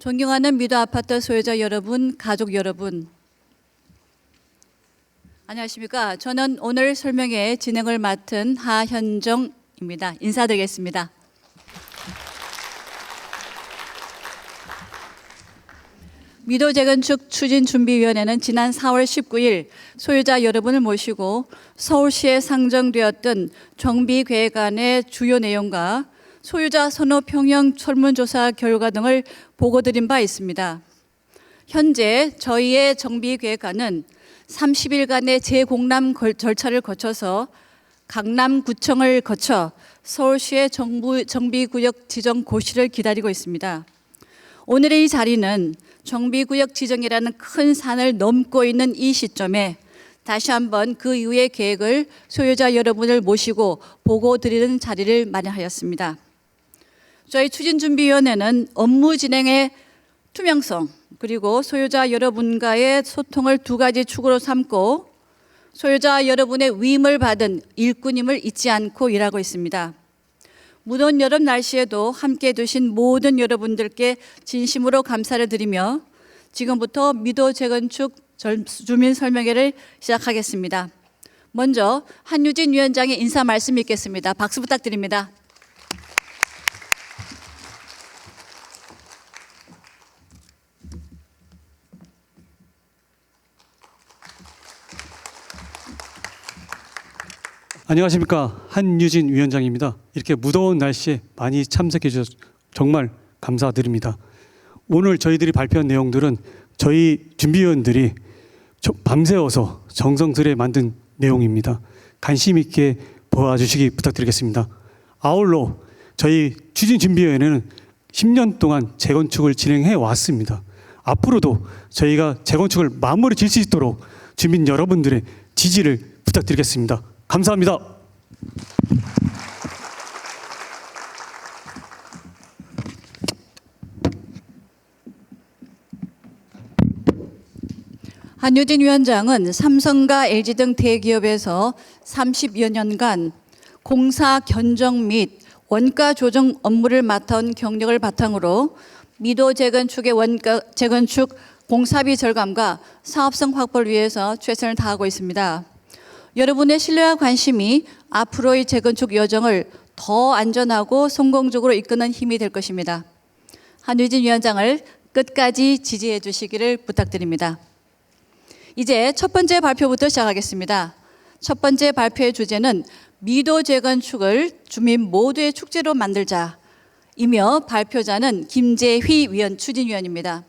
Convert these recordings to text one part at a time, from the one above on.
존경하는 미도 아파트 소유자 여러분, 가족 여러분, 안녕하십니까? 저는 오늘 설명회 진행을 맡은 하현정입니다. 인사드리겠습니다. 미도 재건축 추진준비위원회는 지난 4월 19일 소유자 여러분을 모시고 서울시에 상정되었던 정비계획안의 주요 내용과 소유자 선호 평형 설문조사 결과 등을 보고드린 바 있습니다. 현재 저희의 정비계획안은 30일간의 재공람 절차를 거쳐서 강남구청을 거쳐 서울시의 정비구역 지정 고시를 기다리고 있습니다. 오늘의 이 자리는 정비구역 지정이라는 큰 산을 넘고 있는 이 시점에 다시 한번 그 이후의 계획을 소유자 여러분을 모시고 보고 드리는 자리를 마련하였습니다. 저희 추진준비위원회는 업무 진행의 투명성 그리고 소유자 여러분과의 소통을 두 가지 축으로 삼고 소유자 여러분의 위임을 받은 일꾼임을 잊지 않고 일하고 있습니다. 무더운 여름 날씨에도 함께 해주신 모든 여러분들께 진심으로 감사를 드리며 지금부터 미도 재건축 주민 설명회를 시작하겠습니다. 먼저 한유진 위원장의 인사 말씀 있겠습니다. 박수 부탁드립니다. 안녕하십니까, 한유진 위원장입니다. 이렇게 무더운 날씨에 많이 참석해 주셔서 정말 감사드립니다. 오늘 저희들이 발표한 내용들은 저희 준비위원들이 밤새워서 정성 들여 만든 내용입니다. 관심 있게 보아주시기 부탁드리겠습니다. 아울러 저희 추진준비위원회는 10년 동안 재건축을 진행해 왔습니다. 앞으로도 저희가 재건축을 마무리 질 수 있도록 주민 여러분들의 지지를 부탁드리겠습니다. 감사합니다. 한유진 위원장은 삼성과 LG 등 대기업에서 30여 년간 공사 견적 및 원가 조정 업무를 맡아온 경력을 바탕으로 미도 재건축의 재건축 공사비 절감과 사업성 확보를 위해서 최선을 다하고 있습니다. 여러분의 신뢰와 관심이 앞으로의 재건축 여정을 더 안전하고 성공적으로 이끄는 힘이 될 것입니다. 한유진 위원장을 끝까지 지지해 주시기를 부탁드립니다. 이제 첫 번째 발표부터 시작하겠습니다. 첫 번째 발표의 주제는 미도 재건축을 주민 모두의 축제로 만들자이며 발표자는 김재휘 추진위원입니다.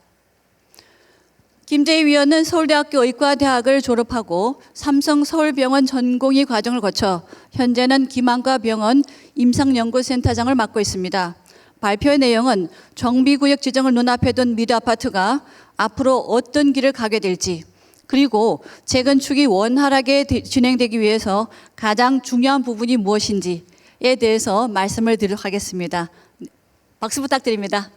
김재휘 위원은 서울대학교 의과대학을 졸업하고 삼성 서울병원 전공의 과정을 거쳐 현재는 김한과 병원 임상연구센터장을 맡고 있습니다. 발표의 내용은 정비구역 지정을 눈앞에 둔 미도 아파트가 앞으로 어떤 길을 가게 될지 그리고 재건축이 원활하게 진행되기 위해서 가장 중요한 부분이 무엇인지에 대해서 말씀을 드리도록 하겠습니다. 박수 부탁드립니다.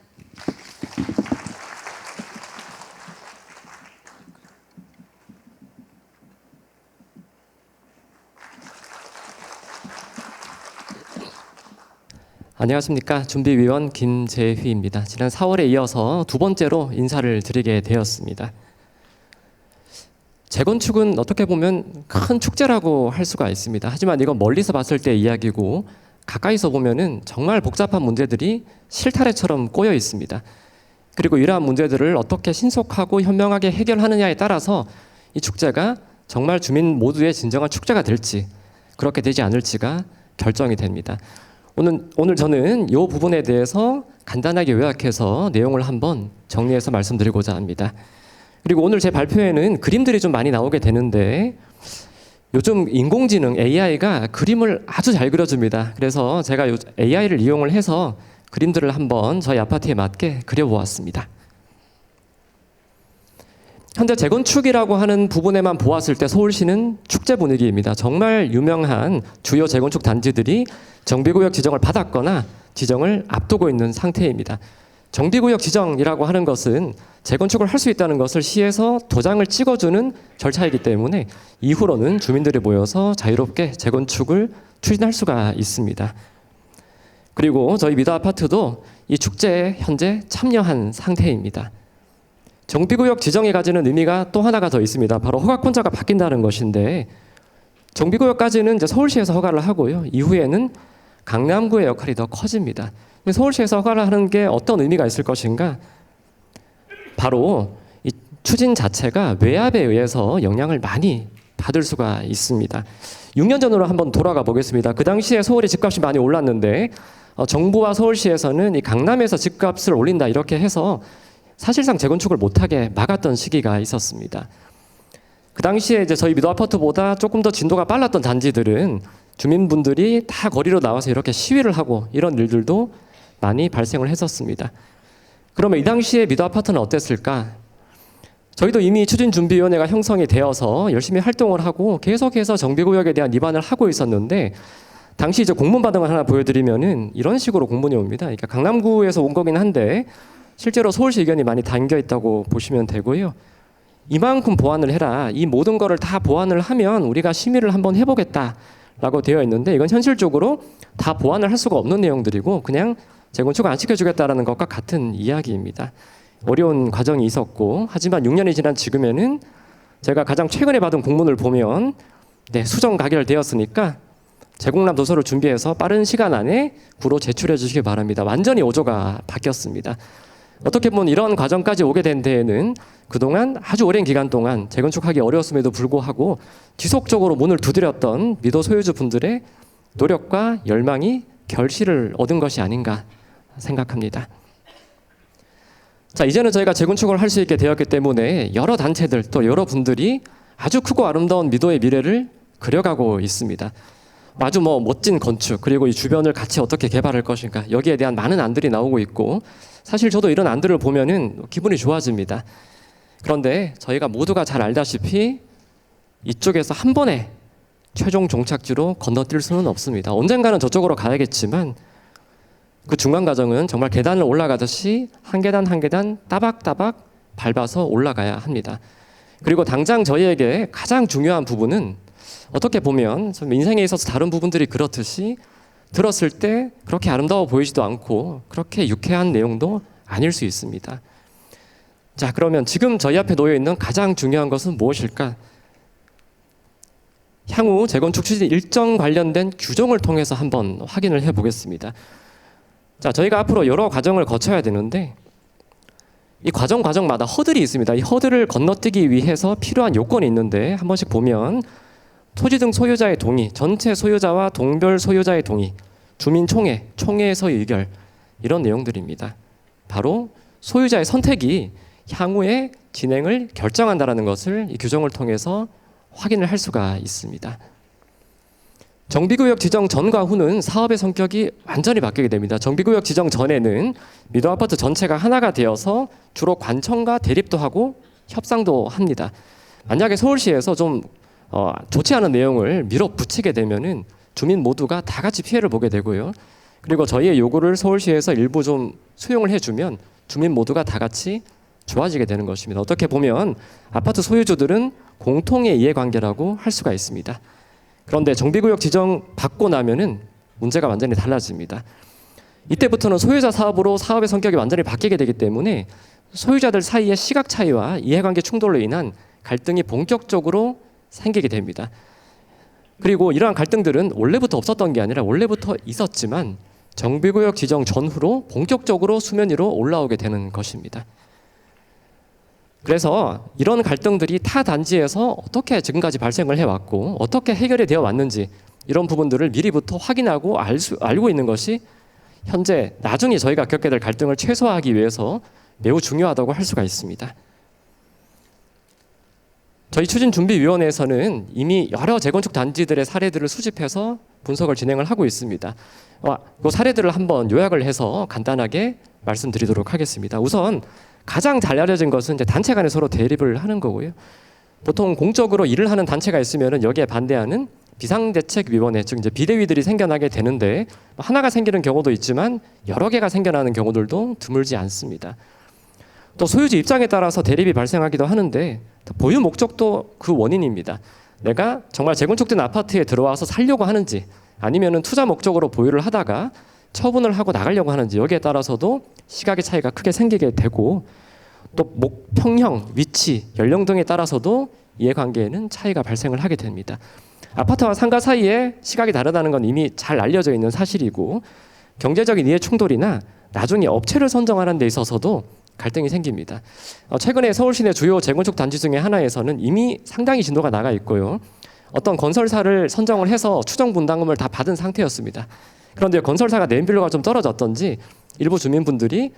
안녕하십니까. 준비위원 김재휘입니다. 지난 4월에 이어서 두 번째로 인사를 드리게 되었습니다. 재건축은 어떻게 보면 큰 축제라고 할 수가 있습니다. 하지만 이건 멀리서 봤을 때 이야기고 가까이서 보면은 정말 복잡한 문제들이 실타래처럼 꼬여 있습니다. 그리고 이러한 문제들을 어떻게 신속하고 현명하게 해결하느냐에 따라서 이 축제가 정말 주민 모두의 진정한 축제가 될지 그렇게 되지 않을지가 결정이 됩니다. 오늘 저는 이 부분에 대해서 간단하게 요약해서 내용을 한번 정리해서 말씀드리고자 합니다. 그리고 오늘 제 발표에는 그림들이 좀 많이 나오게 되는데 요즘 인공지능 AI가 그림을 아주 잘 그려줍니다. 그래서 제가 AI를 이용을 해서 그림들을 한번 저희 아파트에 맞게 그려보았습니다. 현재 재건축이라고 하는 부분에만 보았을 때 서울시는 축제 분위기입니다. 정말 유명한 주요 재건축 단지들이 정비구역 지정을 받았거나 지정을 앞두고 있는 상태입니다. 정비구역 지정이라고 하는 것은 재건축을 할 수 있다는 것을 시에서 도장을 찍어주는 절차이기 때문에 이후로는 주민들이 모여서 자유롭게 재건축을 추진할 수가 있습니다. 그리고 저희 미도 아파트도 이 축제에 현재 참여한 상태입니다. 정비구역 지정이 가지는 의미가 또 하나가 더 있습니다. 바로 허가권자가 바뀐다는 것인데, 정비구역까지는 이제 서울시에서 허가를 하고요. 이후에는 강남구의 역할이 더 커집니다. 서울시에서 허가를 하는 게 어떤 의미가 있을 것인가? 바로 이 추진 자체가 외압에 의해서 영향을 많이 받을 수가 있습니다. 6년 전으로 한번 돌아가 보겠습니다. 그 당시에 서울이 집값이 많이 올랐는데 정부와 서울시에서는 이 강남에서 집값을 올린다 이렇게 해서 사실상 재건축을 못하게 막았던 시기가 있었습니다. 그 당시에 이제 저희 미도 아파트보다 조금 더 진도가 빨랐던 단지들은 주민분들이 다 거리로 나와서 이렇게 시위를 하고 이런 일들도 많이 발생을 했었습니다. 그러면 이 당시에 미도 아파트는 어땠을까? 저희도 이미 추진준비위원회가 형성이 되어서 열심히 활동을 하고 계속해서 정비구역에 대한 입안을 하고 있었는데, 당시 이제 공문 받은 걸 하나 보여드리면은 이런 식으로 공문이 옵니다. 그러니까 강남구에서 온 거긴 한데 실제로 서울시 의견이 많이 담겨 있다고 보시면 되고요. 이만큼 보완을 해라. 이 모든 거를 다 보완을 하면 우리가 심의를 한번 해보겠다라고 되어 있는데, 이건 현실적으로 다 보완을 할 수가 없는 내용들이고 그냥 재건축 안 시켜주겠다라는 것과 같은 이야기입니다. 어려운 과정이 있었고, 하지만 6년이 지난 지금에는 제가 가장 최근에 받은 공문을 보면 수정 가결되었으니까 제공람 도서를 준비해서 빠른 시간 안에 구로 제출해 주시기 바랍니다. 완전히 어조가 바뀌었습니다. 어떻게 보면 이런 과정까지 오게 된 데에는 그동안 아주 오랜 기간 동안 재건축하기 어려웠음에도 불구하고 지속적으로 문을 두드렸던 미도 소유주분들의 노력과 열망이 결실을 얻은 것이 아닌가 생각합니다. 자, 이제는 저희가 재건축을 할 수 있게 되었기 때문에 여러 단체들 또 여러 분들이 아주 크고 아름다운 미도의 미래를 그려가고 있습니다. 아주 멋진 건축, 그리고 이 주변을 같이 어떻게 개발할 것인가, 여기에 대한 많은 안들이 나오고 있고, 사실 저도 이런 안들을 보면은 기분이 좋아집니다. 그런데 저희가 모두가 잘 알다시피 이쪽에서 한 번에 최종 종착지로 건너뛸 수는 없습니다. 언젠가는 저쪽으로 가야겠지만 그 중간 과정은 정말 계단을 올라가듯이 한 계단 한 계단 따박따박 밟아서 올라가야 합니다. 그리고 당장 저희에게 가장 중요한 부분은, 어떻게 보면 인생에 있어서 다른 부분들이 그렇듯이 들었을 때 그렇게 아름다워 보이지도 않고 그렇게 유쾌한 내용도 아닐 수 있습니다. 자, 그러면 지금 저희 앞에 놓여 있는 가장 중요한 것은 무엇일까? 향후 재건축 추진 일정 관련된 규정을 통해서 한번 확인을 해보겠습니다. 자, 저희가 앞으로 여러 과정을 거쳐야 되는데 이 과정마다 허들이 있습니다. 이 허들을 건너뛰기 위해서 필요한 요건이 있는데, 한 번씩 보면 토지 등 소유자의 동의, 전체 소유자와 동별 소유자의 동의, 주민총회, 총회에서의 의결, 이런 내용들입니다. 바로 소유자의 선택이 향후의 진행을 결정한다는 것을 이 규정을 통해서 확인을 할 수가 있습니다. 정비구역 지정 전과 후는 사업의 성격이 완전히 바뀌게 됩니다. 정비구역 지정 전에는 미도 아파트 전체가 하나가 되어서 주로 관청과 대립도 하고 협상도 합니다. 만약에 서울시에서 좀 좋지 않은 내용을 밀어붙이게 되면은 주민 모두가 다 같이 피해를 보게 되고요. 그리고 저희의 요구를 서울시에서 일부 좀 수용을 해주면 주민 모두가 다 같이 좋아지게 되는 것입니다. 어떻게 보면 아파트 소유주들은 공통의 이해관계라고 할 수가 있습니다. 그런데 정비구역 지정 받고 나면은 문제가 완전히 달라집니다. 이때부터는 소유자 사업으로 사업의 성격이 완전히 바뀌게 되기 때문에 소유자들 사이의 시각 차이와 이해관계 충돌로 인한 갈등이 본격적으로 생기게 됩니다. 그리고 이러한 갈등들은 원래부터 없었던 게 아니라 원래부터 있었지만 정비구역 지정 전후로 본격적으로 수면 위로 올라오게 되는 것입니다. 그래서 이런 갈등들이 타 단지에서 어떻게 지금까지 발생을 해왔고 어떻게 해결이 되어 왔는지, 이런 부분들을 미리부터 확인하고 알고 있는 것이 현재 나중에 저희가 겪게 될 갈등을 최소화하기 위해서 매우 중요하다고 할 수가 있습니다. 저희 추진준비위원회에서는 이미 여러 재건축 단지들의 사례들을 수집해서 분석을 진행을 하고 있습니다. 그 사례들을 한번 요약을 해서 간단하게 말씀드리도록 하겠습니다. 우선 가장 잘 알려진 것은 이제 단체 간에 서로 대립을 하는 거고요. 보통 공적으로 일을 하는 단체가 있으면은 여기에 반대하는 비상대책위원회, 즉 이제 비대위들이 생겨나게 되는데, 하나가 생기는 경우도 있지만 여러 개가 생겨나는 경우들도 드물지 않습니다. 또 소유주 입장에 따라서 대립이 발생하기도 하는데, 보유 목적도 그 원인입니다. 내가 정말 재건축된 아파트에 들어와서 살려고 하는지, 아니면은 투자 목적으로 보유를 하다가 처분을 하고 나가려고 하는지 여기에 따라서도 시각의 차이가 크게 생기게 되고 또 평형, 위치, 연령 등에 따라서도 이해관계에는 차이가 발생을 하게 됩니다. 아파트와 상가 사이에 시각이 다르다는 건 이미 잘 알려져 있는 사실이고 경제적인 이해 충돌이나 나중에 업체를 선정하는 데 있어서도 갈등이 생깁니다. 최근에 서울시내 주요 재건축 단지 중에 하나에서는 이미 상당히 진도가 나가 있고요. 어떤 건설사를 선정을 해서 추정 분담금을 다 받은 상태였습니다. 그런데 건설사가 네임밸류가 좀 떨어졌던지 일부 주민분들이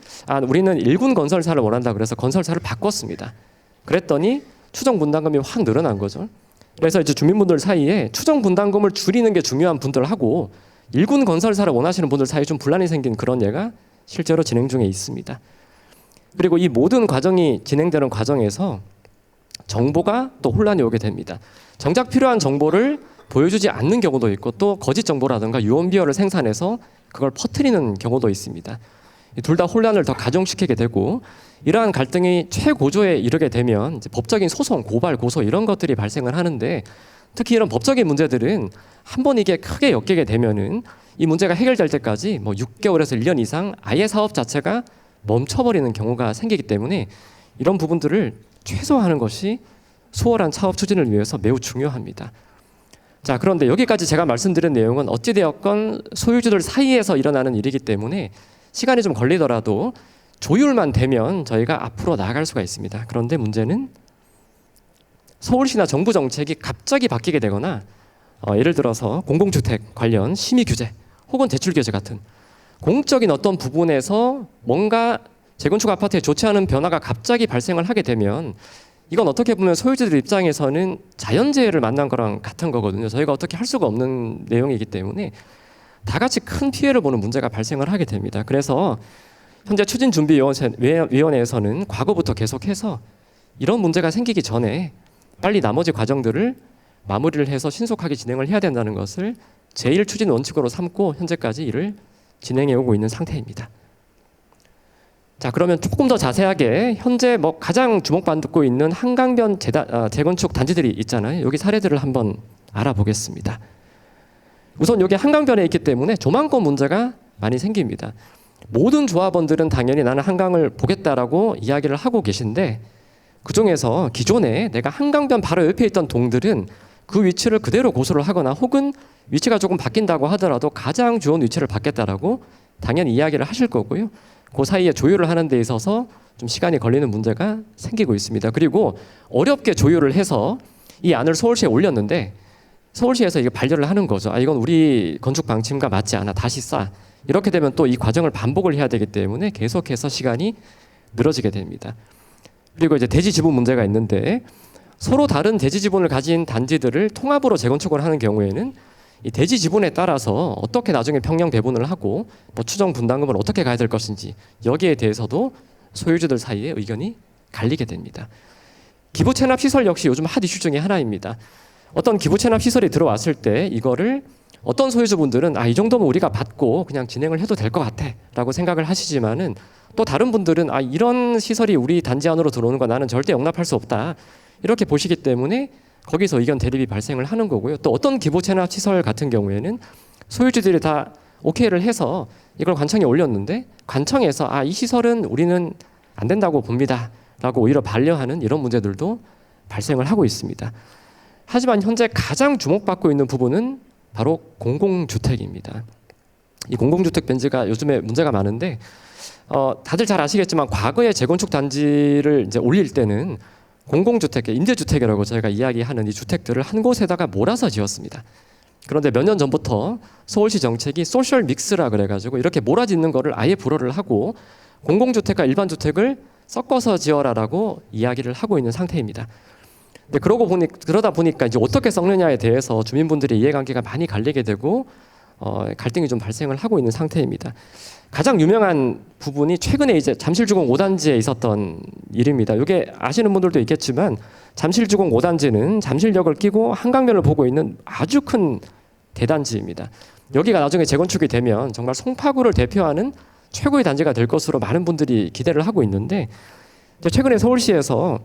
우리는 1군 건설사를 원한다 그래서 건설사를 바꿨습니다. 그랬더니 추정 분담금이 확 늘어난 거죠. 그래서 이제 주민분들 사이에 추정 분담금을 줄이는 게 중요한 분들하고 1군 건설사를 원하시는 분들 사이에 좀 분란이 생긴 그런 예가 실제로 진행 중에 있습니다. 그리고 이 모든 과정이 진행되는 과정에서 정보가 또 혼란이 오게 됩니다. 정작 필요한 정보를 보여주지 않는 경우도 있고 또 거짓 정보라든가 유언비어를 생산해서 그걸 퍼뜨리는 경우도 있습니다. 둘 다 혼란을 더 가중시키게 되고 이러한 갈등이 최고조에 이르게 되면 이제 법적인 소송, 고발, 고소 이런 것들이 발생을 하는데 특히 이런 법적인 문제들은 한 번 이게 크게 엮이게 되면은 이 문제가 해결될 때까지 6개월에서 1년 이상 아예 사업 자체가 멈춰버리는 경우가 생기기 때문에 이런 부분들을 최소화하는 것이 수월한 사업 추진을 위해서 매우 중요합니다. 자, 그런데 여기까지 제가 말씀드린 내용은 어찌되었건 소유주들 사이에서 일어나는 일이기 때문에 시간이 좀 걸리더라도 조율만 되면 저희가 앞으로 나아갈 수가 있습니다. 그런데 문제는 서울시나 정부 정책이 갑자기 바뀌게 되거나 예를 들어서 공공주택 관련 심의 규제 혹은 대출 규제 같은 공적인 어떤 부분에서 뭔가 재건축 아파트에 좋지 않은 변화가 갑자기 발생을 하게 되면 이건 어떻게 보면 소유주들 입장에서는 자연재해를 만난 거랑 같은 거거든요. 저희가 어떻게 할 수가 없는 내용이기 때문에 다 같이 큰 피해를 보는 문제가 발생을 하게 됩니다. 그래서 현재 추진준비위원회에서는 과거부터 계속해서 이런 문제가 생기기 전에 빨리 나머지 과정들을 마무리를 해서 신속하게 진행을 해야 된다는 것을 제1 추진 원칙으로 삼고 현재까지 이를 진행해 오고 있는 상태입니다. 자, 그러면 조금 더 자세하게 현재 가장 주목받고 있는 한강변 재건축 단지들이 있잖아요. 여기 사례들을 한번 알아보겠습니다. 우선 여기 한강변에 있기 때문에 조망권 문제가 많이 생깁니다. 모든 조합원들은 당연히 나는 한강을 보겠다라고 이야기를 하고 계신데 그중에서 기존에 내가 한강변 바로 옆에 있던 동들은 그 위치를 그대로 고수를 하거나 혹은 위치가 조금 바뀐다고 하더라도 가장 좋은 위치를 받겠다라고 당연히 이야기를 하실 거고요. 그 사이에 조율을 하는 데 있어서 좀 시간이 걸리는 문제가 생기고 있습니다. 그리고 어렵게 조율을 해서 이 안을 서울시에 올렸는데 서울시에서 이게 반려를 하는 거죠. 이건 우리 건축 방침과 맞지 않아. 다시 싸. 이렇게 되면 또 이 과정을 반복을 해야 되기 때문에 계속해서 시간이 늘어지게 됩니다. 그리고 이제 대지 지분 문제가 있는데 서로 다른 대지 지분을 가진 단지들을 통합으로 재건축을 하는 경우에는 이 대지 지분에 따라서 어떻게 나중에 평형 배분을 하고 추정 분담금을 어떻게 가야 될 것인지 여기에 대해서도 소유주들 사이에 의견이 갈리게 됩니다. 기부 체납 시설 역시 요즘 핫 이슈 중에 하나입니다. 어떤 기부 체납 시설이 들어왔을 때 이거를 어떤 소유주분들은 이 정도면 우리가 받고 그냥 진행을 해도 될 것 같아 라고 생각을 하시지만은 또 다른 분들은 이런 시설이 우리 단지 안으로 들어오는 거 나는 절대 용납할 수 없다 이렇게 보시기 때문에 거기서 의견 대립이 발생을 하는 거고요. 또 어떤 기부 체납 시설 같은 경우에는 소유주들이 다 오케이를 해서 이걸 관청에 올렸는데 관청에서 이 시설은 우리는 안 된다고 봅니다 라고 오히려 반려하는 이런 문제들도 발생을 하고 있습니다. 하지만 현재 가장 주목받고 있는 부분은 바로 공공주택입니다. 이 공공주택 벤치가 요즘에 문제가 많은데 다들 잘 아시겠지만 과거에 재건축 단지를 이제 올릴 때는 공공주택, 임대주택이라고 저희가 이야기하는 이 주택들을 한 곳에다가 몰아서 지었습니다. 그런데 몇 년 전부터 서울시 정책이 소셜 믹스라 그래가지고 이렇게 몰아짓는 거를 아예 불허를 하고 공공주택과 일반주택을 섞어서 지어라라고 이야기를 하고 있는 상태입니다. 근데 그러다 보니까 이제 어떻게 섞느냐에 대해서 주민분들의 이해관계가 많이 갈리게 되고 갈등이 좀 발생을 하고 있는 상태입니다. 가장 유명한 부분이 최근에 이제 잠실주공 5단지에 있었던 일입니다. 이게 아시는 분들도 있겠지만 잠실주공 5단지는 잠실역을 끼고 한강변을 보고 있는 아주 큰 대단지입니다. 여기가 나중에 재건축이 되면 정말 송파구를 대표하는 최고의 단지가 될 것으로 많은 분들이 기대를 하고 있는데 최근에 서울시에서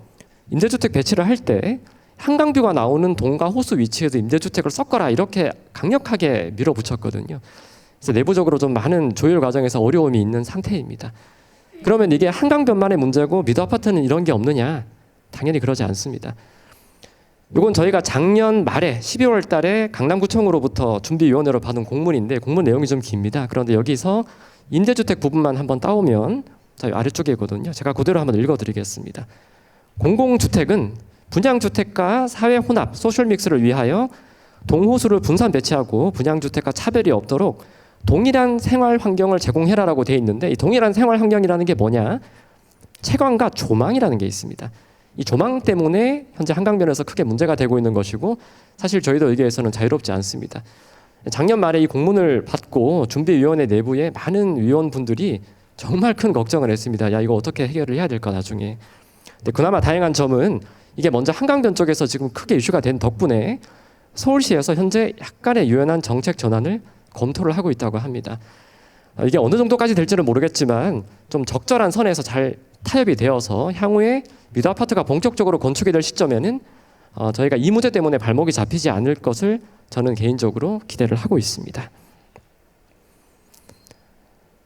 임대주택 배치를 할 때 한강뷰가 나오는 동과 호수 위치에도 임대주택을 섞어라 이렇게 강력하게 밀어붙였거든요. 그래서 내부적으로 좀 많은 조율 과정에서 어려움이 있는 상태입니다. 그러면 이게 한강변만의 문제고 미도 아파트는 이런 게 없느냐? 당연히 그러지 않습니다. 이건 저희가 작년 말에 12월 달에 강남구청으로부터 준비위원회로 받은 공문인데 공문 내용이 좀 깁니다. 그런데 여기서 임대주택 부분만 한번 따오면 저희 아래쪽이거든요. 제가 그대로 한번 읽어드리겠습니다. 공공주택은 분양주택과 사회혼합, 소셜믹스를 위하여 동호수를 분산 배치하고 분양주택과 차별이 없도록 동일한 생활 환경을 제공해라라고 되어 있는데 이 동일한 생활 환경이라는 게 뭐냐? 채광과 조망이라는 게 있습니다. 이 조망 때문에 현재 한강변에서 크게 문제가 되고 있는 것이고 사실 저희도 여기에서는 자유롭지 않습니다. 작년 말에 이 공문을 받고 준비위원회 내부에 많은 위원분들이 정말 큰 걱정을 했습니다. 야, 이거 어떻게 해결을 해야 될까 나중에. 근데 그나마 다행한 점은 이게 먼저 한강변 쪽에서 지금 크게 이슈가 된 덕분에 서울시에서 현재 약간의 유연한 정책 전환을 검토를 하고 있다고 합니다. 이게 어느 정도까지 될지는 모르겠지만 좀 적절한 선에서 잘 타협이 되어서 향후에 미도 아파트가 본격적으로 건축이 될 시점에는 저희가 이 문제 때문에 발목이 잡히지 않을 것을 저는 개인적으로 기대를 하고 있습니다.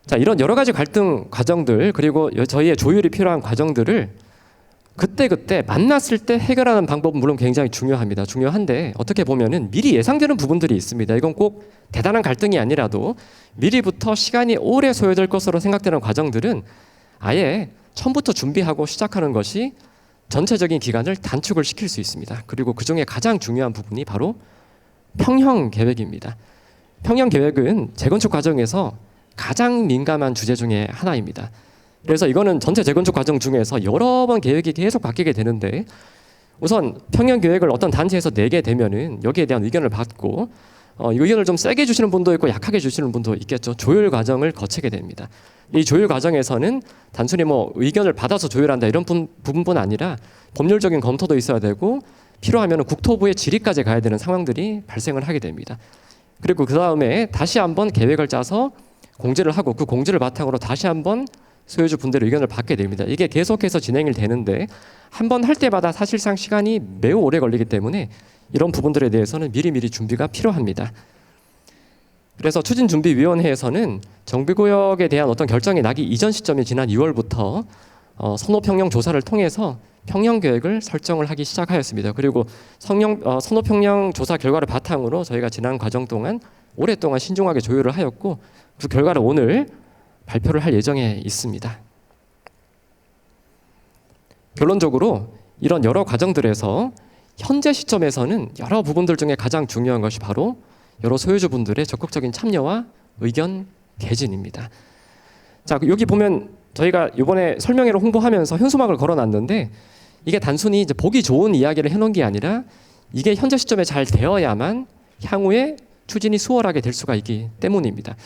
자, 이런 여러 가지 갈등 과정들 그리고 저희의 조율이 필요한 과정들을 그때 만났을 때 해결하는 방법은 물론 굉장히 중요합니다. 중요한데 어떻게 보면은 미리 예상되는 부분들이 있습니다. 이건 꼭 대단한 갈등이 아니라도 미리부터 시간이 오래 소요될 것으로 생각되는 과정들은 아예 처음부터 준비하고 시작하는 것이 전체적인 기간을 단축을 시킬 수 있습니다. 그리고 그중에 가장 중요한 부분이 바로 평형 계획입니다. 평형 계획은 재건축 과정에서 가장 민감한 주제 중에 하나입니다. 그래서 이거는 전체 재건축 과정 중에서 여러 번 계획이 계속 바뀌게 되는데 우선 평형 계획을 어떤 단체에서 내게 되면은 여기에 대한 의견을 받고 의견을 좀 세게 주시는 분도 있고 약하게 주시는 분도 있겠죠. 조율 과정을 거치게 됩니다. 이 조율 과정에서는 단순히 뭐 의견을 받아서 조율한다 이런 부분뿐 아니라 법률적인 검토도 있어야 되고 필요하면 국토부의 질의까지 가야 되는 상황들이 발생을 하게 됩니다. 그리고 그 다음에 다시 한번 계획을 짜서 공지를 하고 그 공지를 바탕으로 다시 한번 소유주 분들의 의견을 받게 됩니다. 이게 계속해서 진행이 되는데 한 번 할 때마다 사실상 시간이 매우 오래 걸리기 때문에 이런 부분들에 대해서는 미리미리 준비가 필요합니다. 그래서 추진준비위원회에서는 정비구역에 대한 어떤 결정이 나기 이전 시점인 지난 2월부터 선호평형 조사를 통해서 평형 계획을 설정을 하기 시작하였습니다. 그리고 선호평형 조사 결과를 바탕으로 저희가 지난 과정 동안 오랫동안 신중하게 조율을 하였고 그 결과를 오늘 발표를 할 예정에 있습니다. 결론적으로 이런 여러 과정들에서 현재 시점에서는 여러 부분들 중에 가장 중요한 것이 바로 여러 소유주분들의 적극적인 참여와 의견 개진입니다. 자, 여기 보면 저희가 이번에 설명회를 홍보하면서 현수막을 걸어놨는데 이게 단순히 이제 보기 좋은 이야기를 해놓은 게 아니라 이게 현재 시점에 잘 되어야만 향후에 추진이 수월하게 될 수가 있기 때문입니다.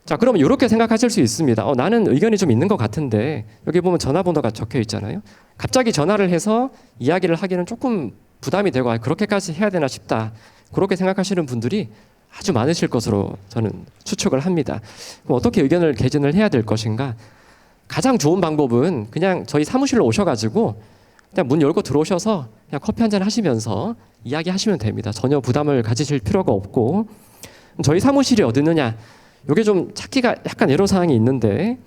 자, 그러면 이렇게 생각하실 수 있습니다. 나는 의견이 좀 있는 것 같은데 여기 보면 전화번호가 적혀 있잖아요. 갑자기 전화를 해서 이야기를 하기는 조금 부담이 되고 그렇게까지 해야 되나 싶다. 그렇게 생각하시는 분들이 아주 많으실 것으로 저는 추측을 합니다. 그럼 어떻게 의견을 개진을 해야 될 것인가? 가장 좋은 방법은 그냥 저희 사무실로 오셔가지고 그냥 문 열고 들어오셔서 그냥 커피 한잔 하시면서 이야기하시면 됩니다. 전혀 부담을 가지실 필요가 없고 저희 사무실이 어디 있느냐? 이게 좀 찾기가 약간 애로사항이 있는데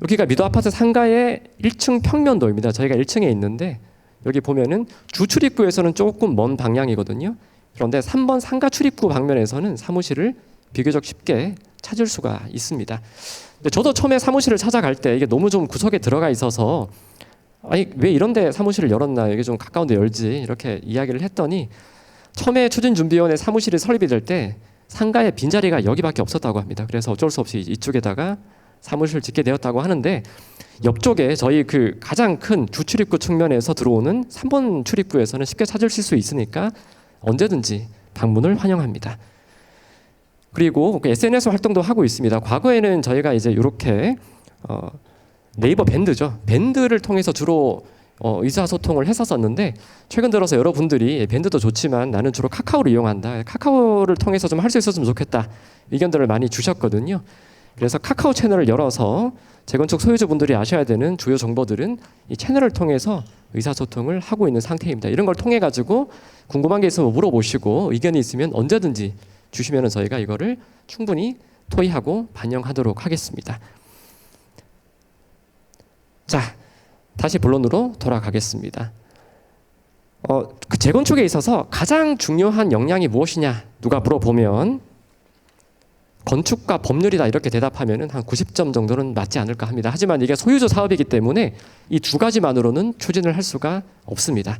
여기가 미도 아파트 상가의 1층 평면도입니다. 저희가 1층에 있는데 여기 보면은 주 출입구에서는 조금 먼 방향이거든요. 그런데 3번 상가 출입구 방면에서는 사무실을 비교적 쉽게 찾을 수가 있습니다. 근데 저도 처음에 사무실을 찾아갈 때 이게 너무 좀 구석에 들어가 있어서 아니 왜 이런데 사무실을 열었나 이게 좀 가까운데 열지 이렇게 이야기를 했더니 처음에 추진준비위원회 사무실이 설립이 될 때 상가에 빈자리가 여기밖에 없었다고 합니다. 그래서 어쩔 수 없이 이쪽에다가 사무실을 짓게 되었다고 하는데 옆쪽에 저희 그 가장 큰 주출입구 측면에서 들어오는 3번 출입구에서는 쉽게 찾으실 수 있으니까 언제든지 방문을 환영합니다. 그리고 SNS 활동도 하고 있습니다. 과거에는 저희가 이제 이렇게 네이버 밴드죠. 밴드를 통해서 주로 의사소통을 했었는데 최근 들어서 여러분들이 밴드도 좋지만 나는 주로 카카오를 이용한다. 카카오를 통해서 좀 할 수 있었으면 좋겠다. 의견들을 많이 주셨거든요. 그래서 카카오 채널을 열어서 재건축 소유주분들이 아셔야 되는 주요 정보들은 이 채널을 통해서 의사소통을 하고 있는 상태입니다. 이런 걸 통해 가지고 궁금한 게 있으면 물어보시고 의견이 있으면 언제든지 주시면 저희가 이거를 충분히 토의하고 반영하도록 하겠습니다. 자, 다시 본론으로 돌아가겠습니다. 그 재건축에 있어서 가장 중요한 역량이 무엇이냐 누가 물어보면 건축과 법률이다 이렇게 대답하면은 한 90점 정도는 맞지 않을까 합니다. 하지만 이게 소유주 사업이기 때문에 이 두 가지만으로는 추진을 할 수가 없습니다.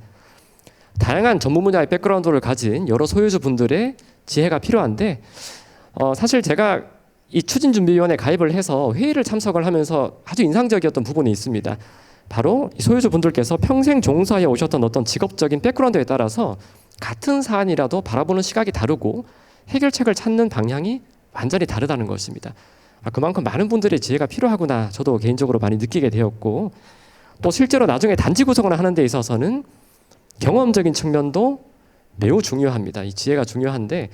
다양한 전문 분야의 백그라운드를 가진 여러 소유주 분들의 지혜가 필요한데 사실 제가 이 추진준비위원회에 가입을 해서 회의를 참석을 하면서 아주 인상적이었던 부분이 있습니다. 바로 소유주 분들께서 평생 종사해 오셨던 어떤 직업적인 백그라운드에 따라서 같은 사안이라도 바라보는 시각이 다르고 해결책을 찾는 방향이 완전히 다르다는 것입니다. 그만큼 많은 분들의 지혜가 필요하구나 저도 개인적으로 많이 느끼게 되었고 또 실제로 나중에 단지 구성을 하는 데 있어서는 경험적인 측면도 매우 중요합니다. 이 지혜가 중요한데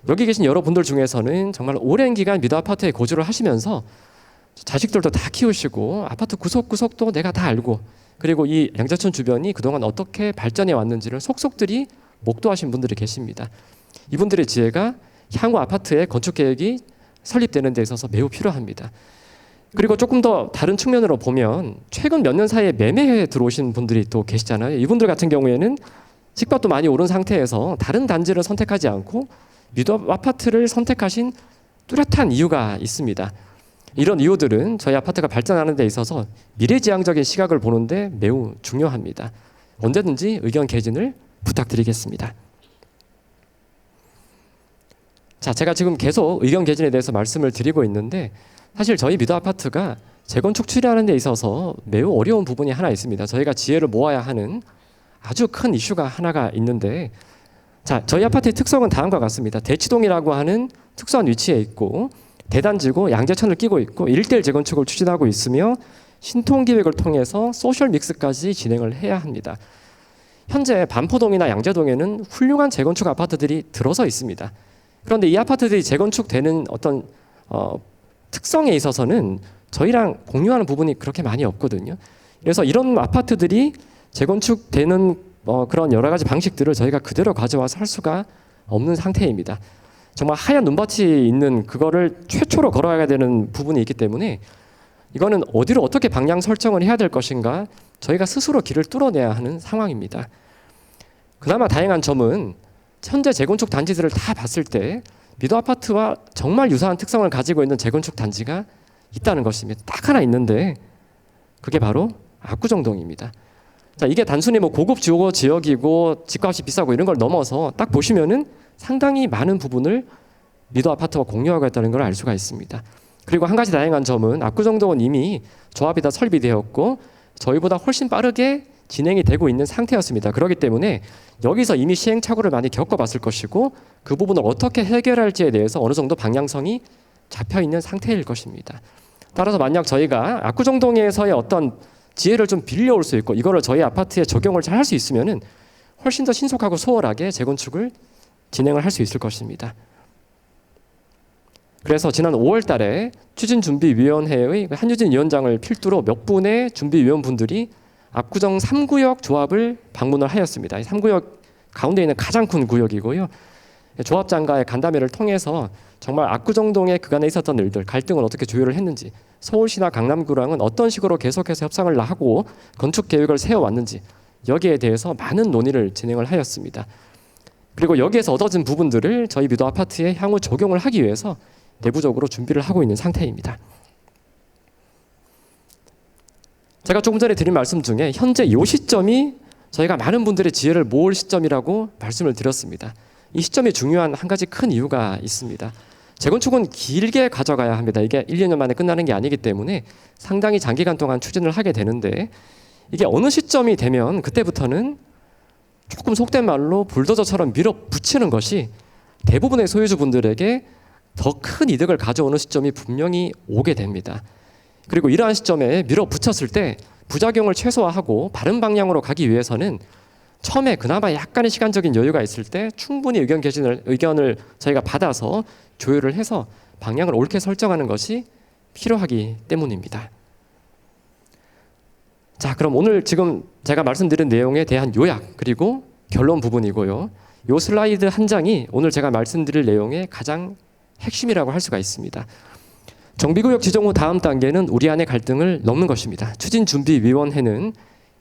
여기 계신 여러분들 중에서는 정말 오랜 기간 미도 아파트에 거주를 하시면서 자식들도 다 키우시고 아파트 구석구석도 내가 다 알고 그리고 이 양재천 주변이 그동안 어떻게 발전해 왔는지를 속속들이 목도하신 분들이 계십니다. 이분들의 지혜가 향후 아파트의 건축 계획이 설립되는 데 있어서 매우 필요합니다. 그리고 조금 더 다른 측면으로 보면 최근 몇 년 사이에 매매에 들어오신 분들이 또 계시잖아요. 이분들 같은 경우에는 집값도 많이 오른 상태에서 다른 단지를 선택하지 않고 미도 아파트를 선택하신 뚜렷한 이유가 있습니다. 이런 이유들은 저희 아파트가 발전하는 데 있어서 미래지향적인 시각을 보는데 매우 중요합니다. 언제든지 의견 개진을 부탁드리겠습니다. 자, 제가 지금 계속 의견 개진에 대해서 말씀을 드리고 있는데 사실 저희 미도 아파트가 재건축 추진하는 데 있어서 매우 어려운 부분이 하나 있습니다. 저희가 지혜를 모아야 하는 아주 큰 이슈가 하나가 있는데 자, 저희 아파트의 특성은 다음과 같습니다. 대치동이라고 하는 특수한 위치에 있고 대단지고 양재천을 끼고 있고 1대1 재건축을 추진하고 있으며 신통기획을 통해서 소셜 믹스까지 진행을 해야 합니다. 현재 반포동이나 양재동에는 훌륭한 재건축 아파트들이 들어서 있습니다. 그런데 이 아파트들이 재건축되는 어떤 특성에 있어서는 저희랑 공유하는 부분이 그렇게 많이 없거든요. 그래서 이런 아파트들이 재건축되는 그런 여러 가지 방식들을 저희가 그대로 가져와서 할 수가 없는 상태입니다. 정말 하얀 눈밭이 있는 그거를 최초로 걸어야 되는 부분이 있기 때문에 이거는 어디로 어떻게 방향 설정을 해야 될 것인가 저희가 스스로 길을 뚫어내야 하는 상황입니다. 그나마 다행한 점은 현재 재건축 단지들을 다 봤을 때 미도 아파트와 정말 유사한 특성을 가지고 있는 재건축 단지가 있다는 것입니다. 딱 하나 있는데 그게 바로 압구정동입니다. 자, 이게 단순히 뭐 고급 주거 지역이고 집값이 비싸고 이런 걸 넘어서 딱 보시면은 상당히 많은 부분을 미도 아파트와 공유하고 있다는 걸 알 수가 있습니다. 그리고 한 가지 다행한 점은 압구정동은 이미 조합이 다 설립이 되었고 저희보다 훨씬 빠르게 진행이 되고 있는 상태였습니다. 그렇기 때문에 여기서 이미 시행착오를 많이 겪어봤을 것이고 그 부분을 어떻게 해결할지에 대해서 어느 정도 방향성이 잡혀 있는 상태일 것입니다. 따라서 만약 저희가 압구정동에서의 어떤 지혜를 좀 빌려올 수 있고 이거를 저희 아파트에 적용을 잘 할 수 있으면은 훨씬 더 신속하고 수월하게 재건축을 진행을 할 수 있을 것입니다. 그래서 지난 5월 달에 추진준비위원회의 한유진 위원장을 필두로 몇 분의 준비위원분들이 압구정 3구역 조합을 방문을 하였습니다. 3구역 가운데 있는 가장 큰 구역이고요. 조합장과의 간담회를 통해서 정말 압구정동의 그간에 있었던 일들, 갈등을 어떻게 조율을 했는지, 서울시나 강남구랑은 어떤 식으로 계속해서 협상을 하고 건축 계획을 세워왔는지 여기에 대해서 많은 논의를 진행을 하였습니다. 그리고 여기에서 얻어진 부분들을 저희 미도 아파트에 향후 적용을 하기 위해서 내부적으로 준비를 하고 있는 상태입니다. 제가 조금 전에 드린 말씀 중에 현재 이 시점이 저희가 많은 분들의 지혜를 모을 시점이라고 말씀을 드렸습니다. 이 시점이 중요한 한 가지 큰 이유가 있습니다. 재건축은 길게 가져가야 합니다. 이게 1, 2년 만에 끝나는 게 아니기 때문에 상당히 장기간 동안 추진을 하게 되는데 이게 어느 시점이 되면 그때부터는 조금 속된 말로 불도저처럼 밀어붙이는 것이 대부분의 소유주분들에게 더 큰 이득을 가져오는 시점이 분명히 오게 됩니다. 그리고 이러한 시점에 밀어붙였을 때 부작용을 최소화하고 바른 방향으로 가기 위해서는 처음에 그나마 약간의 시간적인 여유가 있을 때 충분히 의견을 저희가 받아서 조율을 해서 방향을 옳게 설정하는 것이 필요하기 때문입니다. 자, 그럼 오늘 지금 제가 말씀드린 내용에 대한 요약 그리고 결론 부분이고요. 이 슬라이드 한 장이 오늘 제가 말씀드릴 내용의 가장 핵심이라고 할 수가 있습니다. 정비구역 지정 후 다음 단계는 우리 안의 갈등을 넘는 것입니다. 추진준비위원회는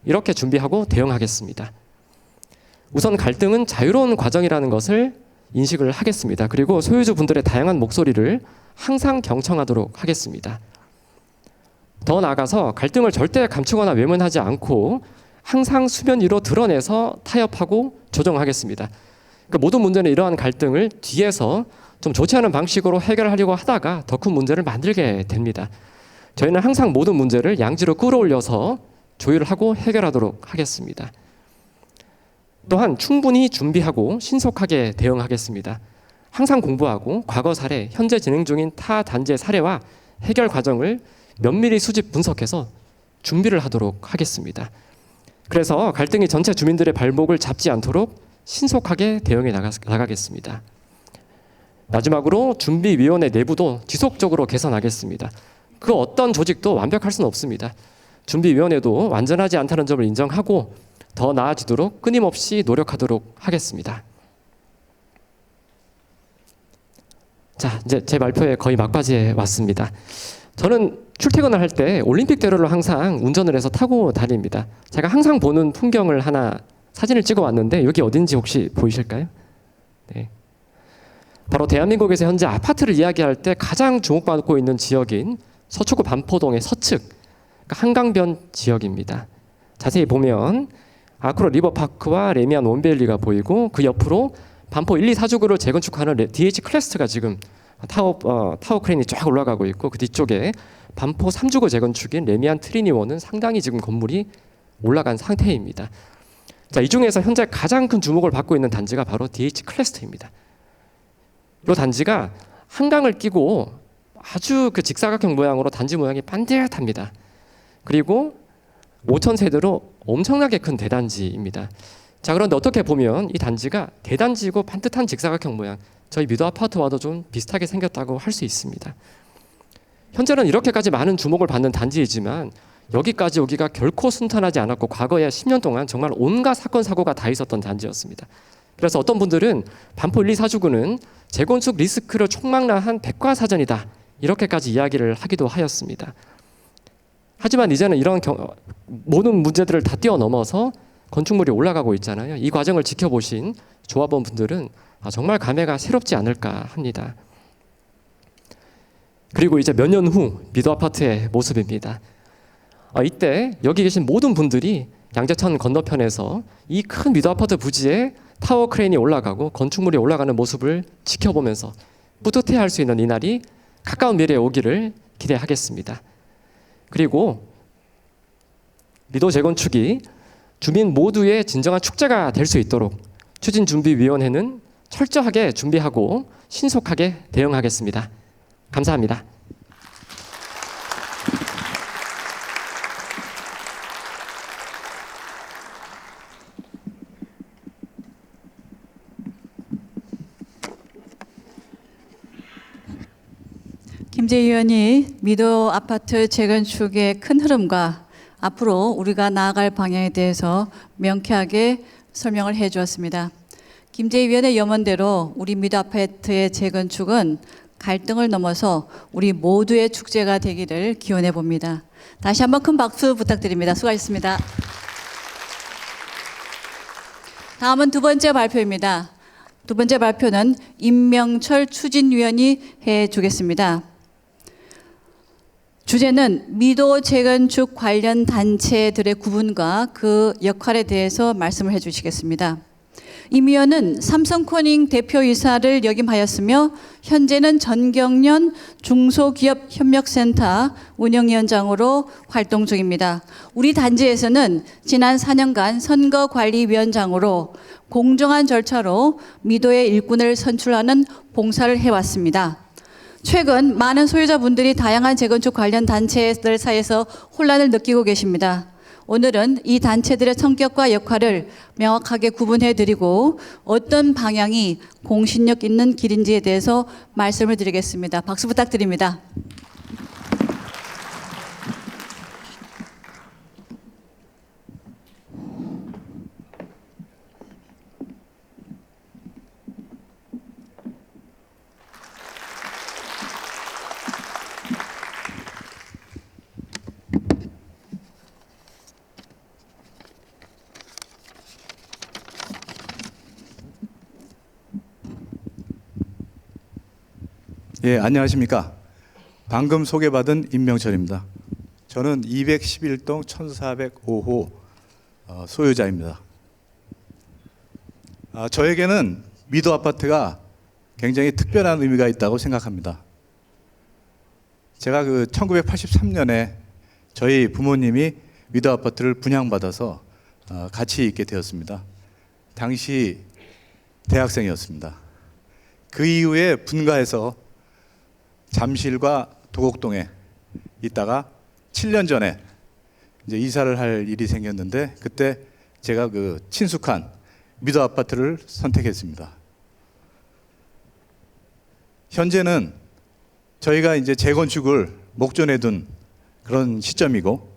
이렇게 준비하고 대응하겠습니다. 우선 갈등은 자유로운 과정이라는 것을 인식을 하겠습니다. 그리고 소유주분들의 다양한 목소리를 항상 경청하도록 하겠습니다. 더 나아가서 갈등을 절대 감추거나 외면하지 않고 항상 수면 위로 드러내서 타협하고 조정하겠습니다. 그러니까 모든 문제는 이러한 갈등을 뒤에서 좀 좋지 않은 방식으로 해결하려고 하다가 더 큰 문제를 만들게 됩니다. 저희는 항상 모든 문제를 양지로 끌어올려서 조율을 하고 해결하도록 하겠습니다. 또한 충분히 준비하고 신속하게 대응하겠습니다. 항상 공부하고 과거 사례, 현재 진행 중인 타 단지의 사례와 해결 과정을 면밀히 수집 분석해서 준비를 하도록 하겠습니다. 그래서 갈등이 전체 주민들의 발목을 잡지 않도록 신속하게 대응해 나가겠습니다. 마지막으로 준비위원회 내부도 지속적으로 개선하겠습니다. 그 어떤 조직도 완벽할 수는 없습니다. 준비위원회도 완전하지 않다는 점을 인정하고 더 나아지도록 끊임없이 노력하도록 하겠습니다. 자, 이제 제 발표에 거의 막바지에 왔습니다. 저는 출퇴근을 할 때 올림픽대로를 항상 운전을 해서 타고 다닙니다. 제가 항상 보는 풍경을 하나 사진을 찍어 왔는데 여기 어딘지 혹시 보이실까요? 네. 바로 대한민국에서 현재 아파트를 이야기할 때 가장 주목받고 있는 지역인 서초구 반포동의 서측, 그러니까 한강변 지역입니다. 자세히 보면 아크로 리버파크와 레미안 원베일리가 보이고 그 옆으로 반포 1, 2, 4주구를 재건축하는 DH 클래스트가 지금 타워 크레인이 쫙 올라가고 있고 그 뒤쪽에 반포 3주구 재건축인 레미안 트리니원은 상당히 지금 건물이 올라간 상태입니다. 자, 이 중에서 현재 가장 큰 주목을 받고 있는 단지가 바로 DH 클래스트입니다. 이 단지가 한강을 끼고 아주 그 직사각형 모양으로 단지 모양이 반듯합니다. 그리고 5,000세대로 엄청나게 큰 대단지입니다. 자, 그런데 어떻게 보면 이 단지가 대단지고 반듯한 직사각형 모양, 저희 미도 아파트와도 좀 비슷하게 생겼다고 할 수 있습니다. 현재는 이렇게까지 많은 주목을 받는 단지이지만 여기까지 오기가 결코 순탄하지 않았고 과거에 10년 동안 정말 온갖 사건 사고가 다 있었던 단지였습니다. 그래서 어떤 분들은 반포 1, 2, 4주구는 재건축 리스크를 총망라한 백과사전이다 이렇게까지 이야기를 하기도 하였습니다. 하지만 이제는 이런 모든 문제들을 다 뛰어넘어서 건축물이 올라가고 있잖아요. 이 과정을 지켜보신 조합원 분들은 정말 감회가 새롭지 않을까 합니다. 그리고 이제 몇 년 후 미도 아파트의 모습입니다. 이때 여기 계신 모든 분들이 양재천 건너편에서 이 큰 미도 아파트 부지에 타워 크레인이 올라가고 건축물이 올라가는 모습을 지켜보면서 뿌듯해할 수 있는 이 날이 가까운 미래에 오기를 기대하겠습니다. 그리고 미도 재건축이 주민 모두의 진정한 축제가 될 수 있도록 추진준비위원회는 철저하게 준비하고 신속하게 대응하겠습니다. 감사합니다. 김재희 의원이 미도 아파트 재건축의 큰 흐름과 앞으로 우리가 나아갈 방향에 대해서 명쾌하게 설명을 해 주었습니다. 김재희 의원의 염원대로 우리 미도 아파트의 재건축은 갈등을 넘어서 우리 모두의 축제가 되기를 기원해 봅니다. 다시 한번 큰 박수 부탁드립니다. 수고하셨습니다. 다음은 두 번째 발표입니다. 두 번째 발표는 임명철 추진위원이 해 주겠습니다. 주제는 미도 재건축 관련 단체들의 구분과 그 역할에 대해서 말씀을 해 주시겠습니다. 임 위원은 삼성코닝 대표이사를 역임하였으며 현재는 전경련 중소기업협력센터 운영위원장으로 활동 중입니다. 우리 단지에서는 지난 4년간 선거관리위원장으로 공정한 절차로 미도의 일꾼을 선출하는 봉사를 해왔습니다. 최근 많은 소유자분들이 다양한 재건축 관련 단체들 사이에서 혼란을 느끼고 계십니다. 오늘은 이 단체들의 성격과 역할을 명확하게 구분해 드리고 어떤 방향이 공신력 있는 길인지에 대해서 말씀을 드리겠습니다. 박수 부탁드립니다. 예, 안녕하십니까. 방금 소개받은 임명철입니다. 저는 211동 1405호 소유자입니다. 저에게는 미도 아파트가 굉장히 특별한 의미가 있다고 생각합니다. 제가 1983년에 저희 부모님이 미도 아파트를 분양받아서 같이 있게 되었습니다. 당시 대학생이었습니다. 그 이후에 분가해서 잠실과 도곡동에 있다가 7년 전에 이제 이사를 할 일이 생겼는데, 그때 제가 친숙한 미도 아파트를 선택했습니다. 현재는 저희가 이제 재건축을 목전에 둔 그런 시점이고,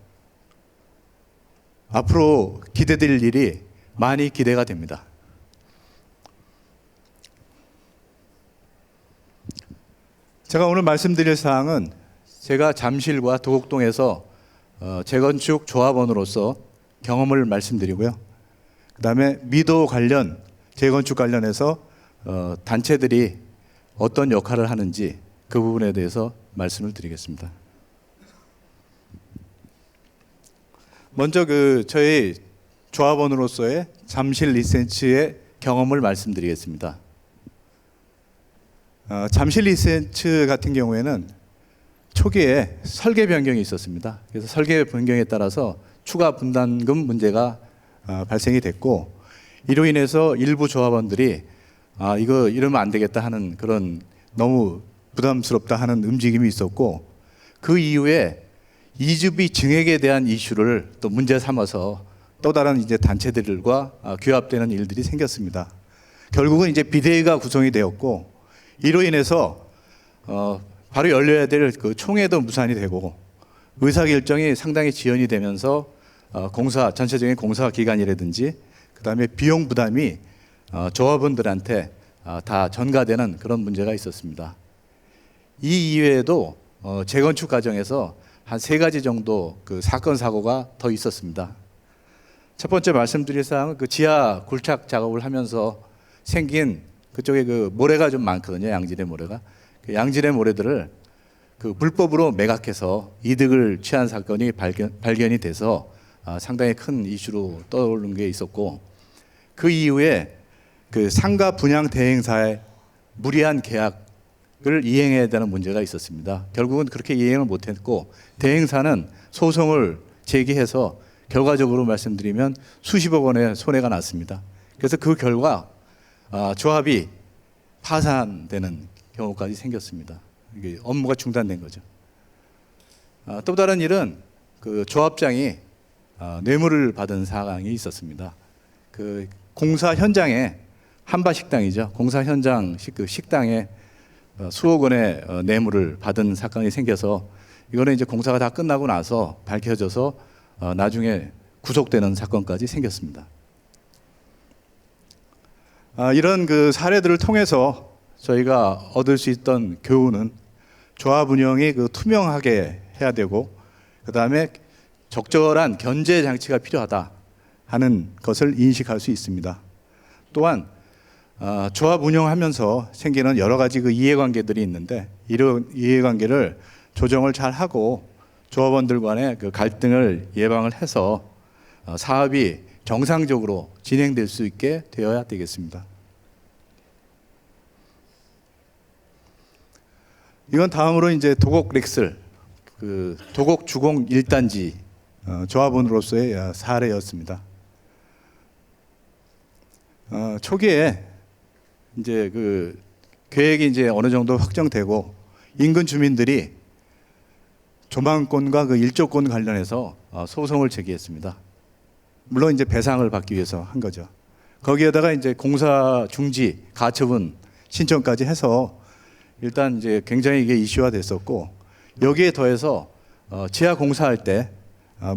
앞으로 기대될 일이 많이 기대가 됩니다. 제가 오늘 말씀드릴 사항은 제가 잠실과 도곡동에서 재건축 조합원으로서 경험을 말씀드리고요. 그 다음에 미도 관련, 재건축 관련해서 단체들이 어떤 역할을 하는지 그 부분에 대해서 말씀을 드리겠습니다. 먼저 저희 조합원으로서의 잠실 리센츠의 경험을 말씀드리겠습니다. 잠실 리센츠 같은 경우에는 초기에 설계 변경이 있었습니다. 그래서 설계 변경에 따라서 추가 분담금 문제가 발생이 됐고, 이로 인해서 일부 조합원들이 이거 이러면 안 되겠다 하는, 그런 너무 부담스럽다 하는 움직임이 있었고, 그 이후에 이주비 증액에 대한 이슈를 또 문제 삼아서 또 다른 이제 단체들과 규합되는 일들이 생겼습니다. 결국은 이제 비대위가 구성이 되었고, 이로 인해서 바로 열려야 될 총회도 무산이 되고, 의사결정이 상당히 지연이 되면서 전체적인 공사 기간이라든지 그다음에 비용 부담이 조합원들한테 다 전가되는 그런 문제가 있었습니다. 이 이외에도 재건축 과정에서 한 3가지 정도 사건 사고가 더 있었습니다. 첫 번째 말씀드릴 사항은 지하 굴착 작업을 하면서 생긴 그쪽에 모래가 좀 많거든요. 양질의 모래가. 양질의 모래들을 불법으로 매각해서 이득을 취한 사건이 발견이 돼서 상당히 큰 이슈로 떠오른 게 있었고, 그 이후에 상가 분양 대행사의 무리한 계약을 이행해야 되는 문제가 있었습니다. 결국은 그렇게 이행을 못했고, 대행사는 소송을 제기해서 결과적으로 말씀드리면 수십억 원의 손해가 났습니다. 그래서 그 결과 조합이 파산되는 경우까지 생겼습니다. 이게 업무가 중단된 거죠. 또 다른 일은 조합장이 뇌물을 받은 사항이 있었습니다. 공사 현장에, 한바식당이죠. 공사 현장 식당에 수억 원의 뇌물을 받은 사건이 생겨서, 이거는 이제 공사가 다 끝나고 나서 밝혀져서 나중에 구속되는 사건까지 생겼습니다. 이런 사례들을 통해서 저희가 얻을 수 있던 교훈은, 조합 운영이 투명하게 해야 되고, 그 다음에 적절한 견제 장치가 필요하다 하는 것을 인식할 수 있습니다. 또한 조합 운영하면서 생기는 여러 가지 이해관계들이 있는데, 이런 이해관계를 조정을 잘 하고 조합원들 간의 갈등을 예방을 해서 사업이 정상적으로 진행될 수 있게 되어야 되겠습니다. 이건 다음으로 이제 도곡 렉슬, 도곡 주공 1단지 조합원으로서의 사례였습니다. 초기에 이제 계획이 이제 어느 정도 확정되고, 인근 주민들이 조망권과 일조권 관련해서 소송을 제기했습니다. 물론 이제 배상을 받기 위해서 한 거죠. 거기에다가 이제 공사 중지, 가처분 신청까지 해서 일단 이제 굉장히 이게 이슈화 됐었고, 여기에 더해서 지하 공사할 때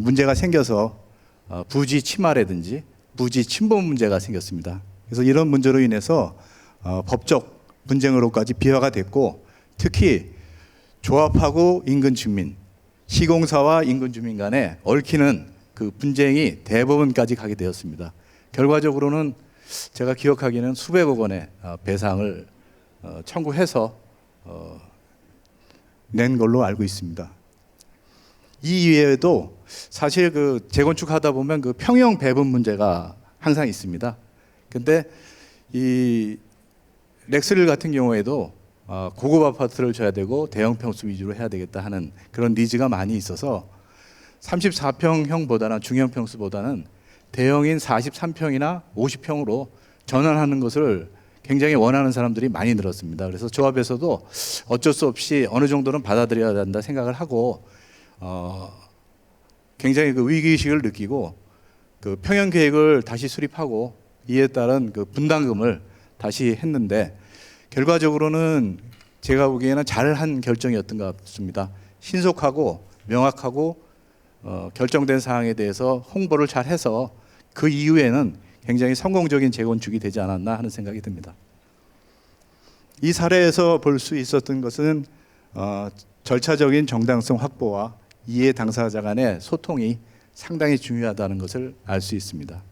문제가 생겨서 부지 침하라든지 부지 침범 문제가 생겼습니다. 그래서 이런 문제로 인해서 법적 분쟁으로까지 비화가 됐고, 특히 조합하고 인근 주민, 시공사와 인근 주민 간에 얽히는 분쟁이 대법원까지 가게 되었습니다. 결과적으로는 제가 기억하기에는 수백억 원의 배상을 청구해서 낸 걸로 알고 있습니다. 이 이외에도 사실 그 재건축하다 보면 그 평형 배분 문제가 항상 있습니다. 근데 이 렉스릴 같은 경우에도 고급 아파트를 줘야 되고 대형 평수 위주로 해야 되겠다 하는 그런 니즈가 많이 있어서 34평형보다는 중형 평수보다는 대형인 43평이나 50평으로 전환하는 것을 굉장히 원하는 사람들이 많이 늘었습니다. 그래서 조합에서도 어쩔 수 없이 어느 정도는 받아들여야 한다 생각을 하고 굉장히 그 위기의식을 느끼고 그 평형 계획을 다시 수립하고 이에 따른 그 분담금을 다시 했는데 결과적으로는 제가 보기에는 잘한 결정이었던 것 같습니다. 신속하고 명확하고 결정된 사항에 대해서 홍보를 잘 해서 그 이후에는 굉장히 성공적인 재건축이 되지 않았나 하는 생각이 듭니다. 이 사례에서 볼 수 있었던 것은 절차적인 정당성 확보와 이해 당사자 간의 소통이 상당히 중요하다는 것을 알 수 있습니다.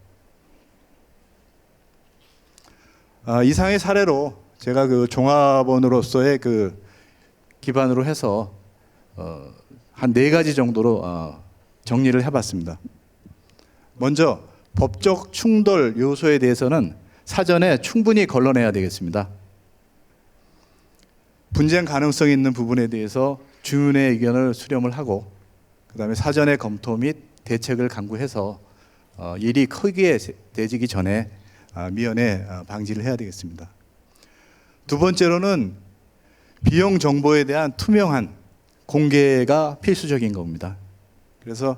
이상의 사례로 제가 그 종합원으로서의 그 기반으로 해서 한 4가지 정도로 정리를 해봤습니다. 먼저 법적 충돌 요소에 대해서는 사전에 충분히 걸러내야 되겠습니다. 분쟁 가능성이 있는 부분에 대해서 주민의 의견을 수렴을 하고 그다음에 사전에 검토 및 대책을 강구해서 일이 크게 되지기 전에 미연에 방지를 해야 되겠습니다. 두 번째로는 비용 정보에 대한 투명한 공개가 필수적인 겁니다. 그래서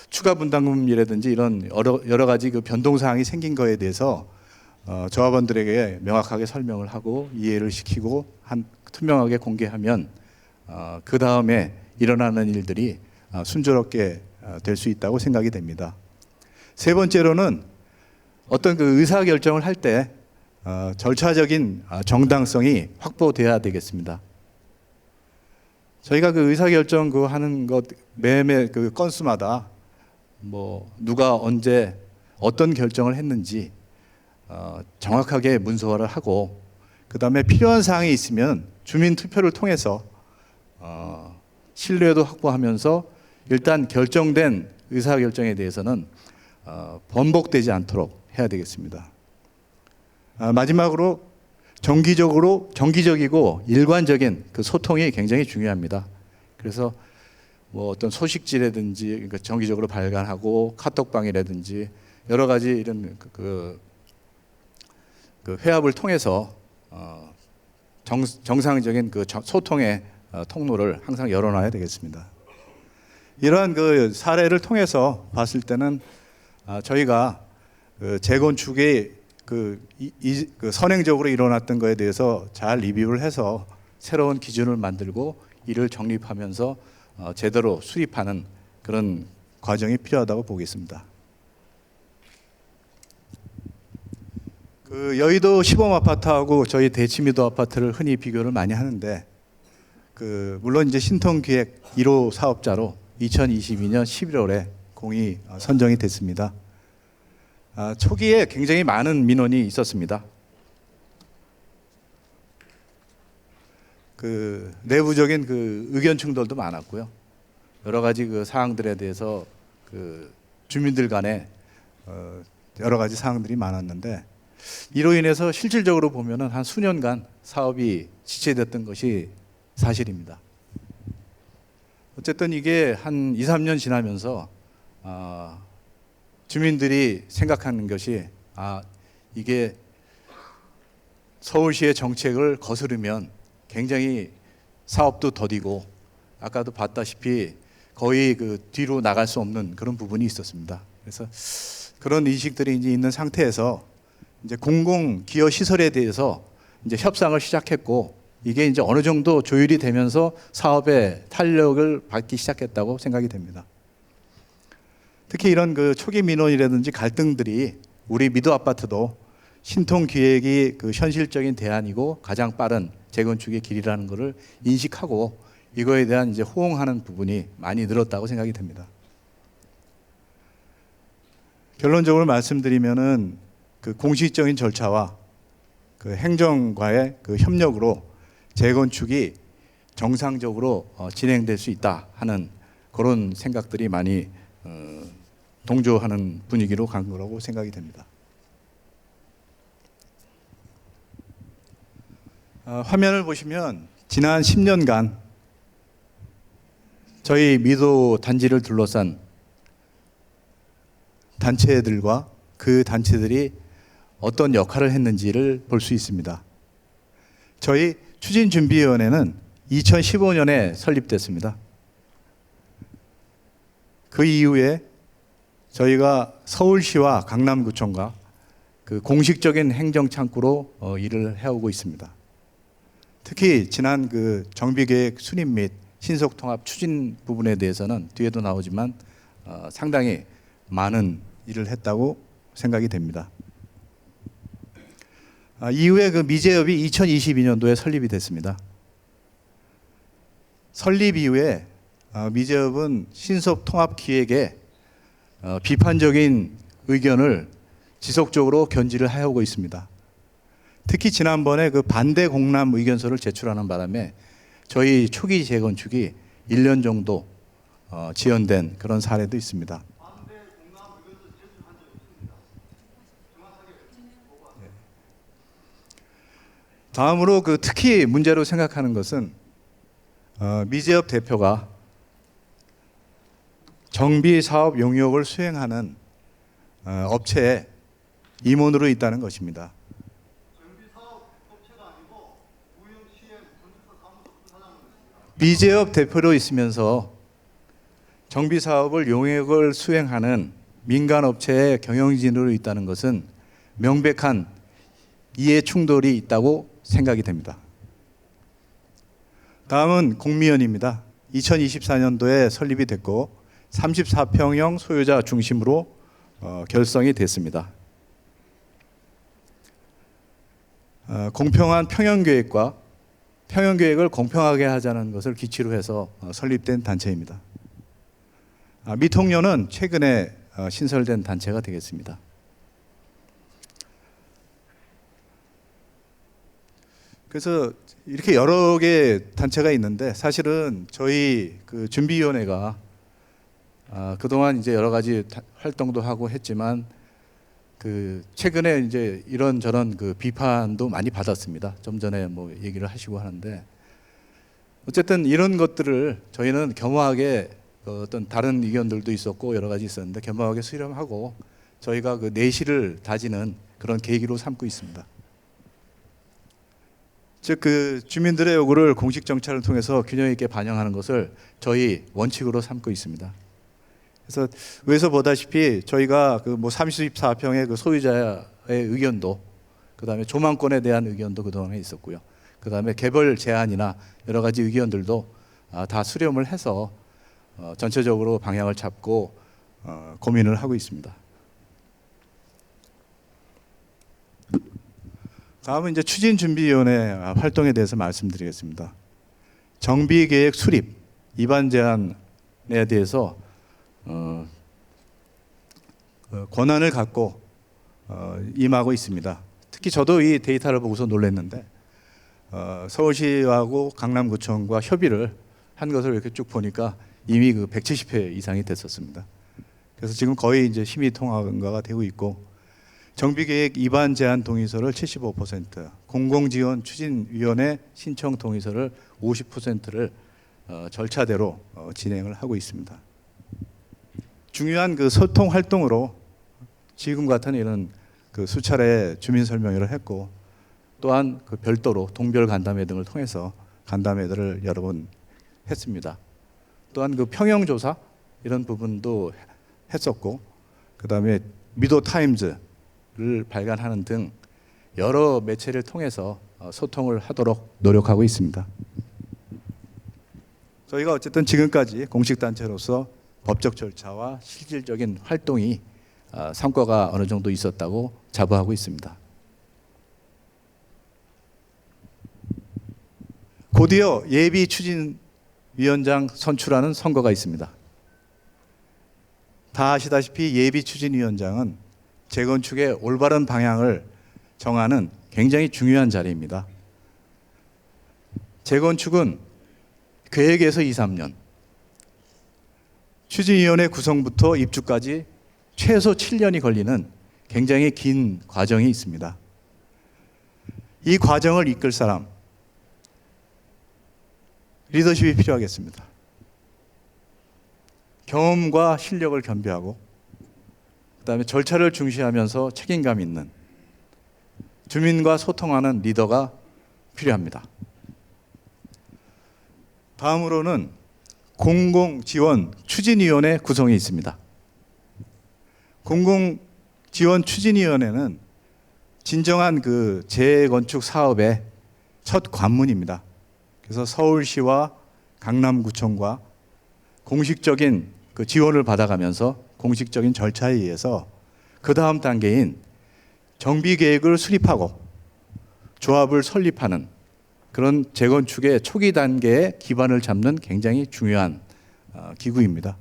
추가 분담금이라든지 이런 여러 가지 그 변동 사항이 생긴 거에 대해서 조합원들에게 명확하게 설명을 하고 이해를 시키고 투명하게 공개하면 그 다음에 일어나는 일들이 순조롭게 될 수 있다고 생각이 됩니다. 세 번째로는 어떤 그 의사 결정을 할 때 절차적인 정당성이 확보돼야 되겠습니다. 저희가 그 의사 결정 그 하는 것 매매 그 건수마다 뭐 누가 언제 어떤 결정을 했는지 정확하게 문서화를 하고 그 다음에 필요한 사항이 있으면 주민 투표를 통해서 신뢰도 확보하면서 일단 결정된 의사 결정에 대해서는 번복되지 않도록 해야 되겠습니다. 마지막으로 정기적이고 일관적인 그 소통이 굉장히 중요합니다. 그래서 뭐 어떤 소식지라든지 그러니까 정기적으로 발간하고 카톡방이라든지 여러 가지 이런 그 회합을 통해서 정상적인 그 소통의 통로를 항상 열어놔야 되겠습니다. 이러한 그 사례를 통해서 봤을 때는 저희가 그 재건축이 그 선행적으로 일어났던 것에 대해서 잘 리뷰를 해서 새로운 기준을 만들고 이를 정립하면서 제대로 수립하는 그런 과정이 필요하다고 보겠습니다. 그 여의도 시범 아파트하고 저희 대치미도 아파트를 흔히 비교를 많이 하는데 물론 이제 신통기획 1호 사업자로 2022년 11월에 공이 선정이 됐습니다. 초기에 굉장히 많은 민원이 있었습니다. 그 내부적인 그 의견 충돌도 많았고요. 여러 가지 그 사항들에 대해서 그 주민들 간에 여러 가지 사항들이 많았는데 이로 인해서 실질적으로 보면은 한 수년간 사업이 지체됐던 것이 사실입니다. 어쨌든 이게 한 2, 3년 지나면서 주민들이 생각하는 것이 이게 서울시의 정책을 거스르면 굉장히 사업도 더디고 아까도 봤다시피 거의 그 뒤로 나갈 수 없는 그런 부분이 있었습니다. 그래서 그런 인식들이 이제 있는 상태에서 이제 공공 기여 시설에 대해서 이제 협상을 시작했고 이게 이제 어느 정도 조율이 되면서 사업에 탄력을 받기 시작했다고 생각이 됩니다. 특히 이런 그 초기 민원이라든지 갈등들이 우리 미도 아파트도 신통 기획이 그 현실적인 대안이고 가장 빠른 재건축의 길이라는 것을 인식하고 이거에 대한 이제 호응하는 부분이 많이 늘었다고 생각이 됩니다. 결론적으로 말씀드리면은 그 공식적인 절차와 그 행정과의 그 협력으로 재건축이 정상적으로 진행될 수 있다 하는 그런 생각들이 많이 동조하는 분위기로 간 거라고 생각이 됩니다. 화면을 보시면 지난 10년간 저희 미도 단지를 둘러싼 단체들과 그 단체들이 어떤 역할을 했는지를 볼 수 있습니다. 저희 추진준비위원회는 2015년에 설립됐습니다. 그 이후에 저희가 서울시와 강남구청과 그 공식적인 행정창구로 일을 해오고 있습니다. 특히 지난 그 정비계획 수립 및 신속통합 추진 부분에 대해서는 뒤에도 나오지만 상당히 많은 일을 했다고 생각이 됩니다. 이후에 그 미제협이 2022년도에 설립이 됐습니다. 설립 이후에 미제협은 신속통합기획에 비판적인 의견을 지속적으로 견지를 해오고 있습니다. 특히 지난번에 그 반대 공람 의견서를 제출하는 바람에 저희 초기 재건축이 1년 정도 지연된 그런 사례도 있습니다. 다음으로 그 특히 문제로 생각하는 것은 미제협 대표가 정비 사업 용역을 수행하는 업체에 임원으로 있다는 것입니다. 미제협 대표로 있으면서 정비 사업을 용역을 수행하는 민간 업체의 경영진으로 있다는 것은 명백한 이해 충돌이 있다고 생각이 됩니다. 다음은 공미원입니다. 2024년도에 설립이 됐고 34평형 소유자 중심으로 결성이 됐습니다. 공평한 평형계획과 평형계획을 공평하게 하자는 것을 기치로 해서 설립된 단체입니다. 미통련은 최근에 신설된 단체가 되겠습니다. 그래서 이렇게 여러 개 단체가 있는데 사실은 저희 그 준비위원회가 그동안 이제 여러 가지 활동도 하고 했지만 그 최근에 이제 이런저런 그 비판도 많이 받았습니다. 좀 전에 뭐 얘기를 하시고 하는데 어쨌든 이런 것들을 저희는 겸허하게 어떤 다른 의견들도 있었고 여러 가지 있었는데 겸허하게 수렴하고 저희가 그 내실을 다지는 그런 계기로 삼고 있습니다. 즉 그 주민들의 요구를 공식 정찰을 통해서 균형 있게 반영하는 것을 저희 원칙으로 삼고 있습니다. 그래서 위에서 보다시피 저희가 그 뭐 34평의 그 소유자의 의견도 그다음에 조망권에 대한 의견도 그동안에 있었고요. 그다음에 개별 제한이나 여러 가지 의견들도 다 수렴을 해서 전체적으로 방향을 잡고 고민을 하고 있습니다. 다음은 이제 추진준비위원회 활동에 대해서 말씀드리겠습니다. 정비계획 수립, 위반 제한에 대해서 권한을 갖고 임하고 있습니다. 특히 저도 이 데이터를 보고서 놀랐는데 서울시하고 강남구청과 협의를 한 것을 이렇게 쭉 보니까 이미 그 170회 이상이 됐었습니다. 그래서 지금 거의 이제 심의 통과가 되고 있고 정비계획 위반 제한 동의서를 75%, 공공지원 추진위원회 신청 동의서를 50%를 절차대로 진행을 하고 있습니다. 중요한 그 소통 활동으로 지금 같은 이런 그 수차례 주민 설명회를 했고 또한 그 별도로 동별 간담회 등을 통해서 간담회들을 여러 번 했습니다. 또한 그 평형 조사 이런 부분도 했었고 그다음에 미도 타임즈를 발간하는 등 여러 매체를 통해서 소통을 하도록 노력하고 있습니다. 저희가 어쨌든 지금까지 공식 단체로서 법적 절차와 실질적인 활동이 성과가 어느 정도 있었다고 자부하고 있습니다. 곧이어 예비 추진위원장 선출하는 선거가 있습니다. 다 아시다시피 예비 추진위원장은 재건축의 올바른 방향을 정하는 굉장히 중요한 자리입니다. 재건축은 계획에서 2, 3년, 추진위원회 구성부터 입주까지 최소 7년이 걸리는 굉장히 긴 과정이 있습니다. 이 과정을 이끌 사람, 리더십이 필요하겠습니다. 경험과 실력을 겸비하고 그다음에 절차를 중시하면서 책임감 있는 주민과 소통하는 리더가 필요합니다. 다음으로는 공공지원 추진위원회 구성이 있습니다. 공공지원 추진위원회는 진정한 그 재건축 사업의 첫 관문입니다. 그래서 서울시와 강남구청과 공식적인 그 지원을 받아가면서 공식적인 절차에 의해서 그 다음 단계인 정비 계획을 수립하고 조합을 설립하는 그런 재건축의 초기 단계에 기반을 잡는 굉장히 중요한 기구입니다.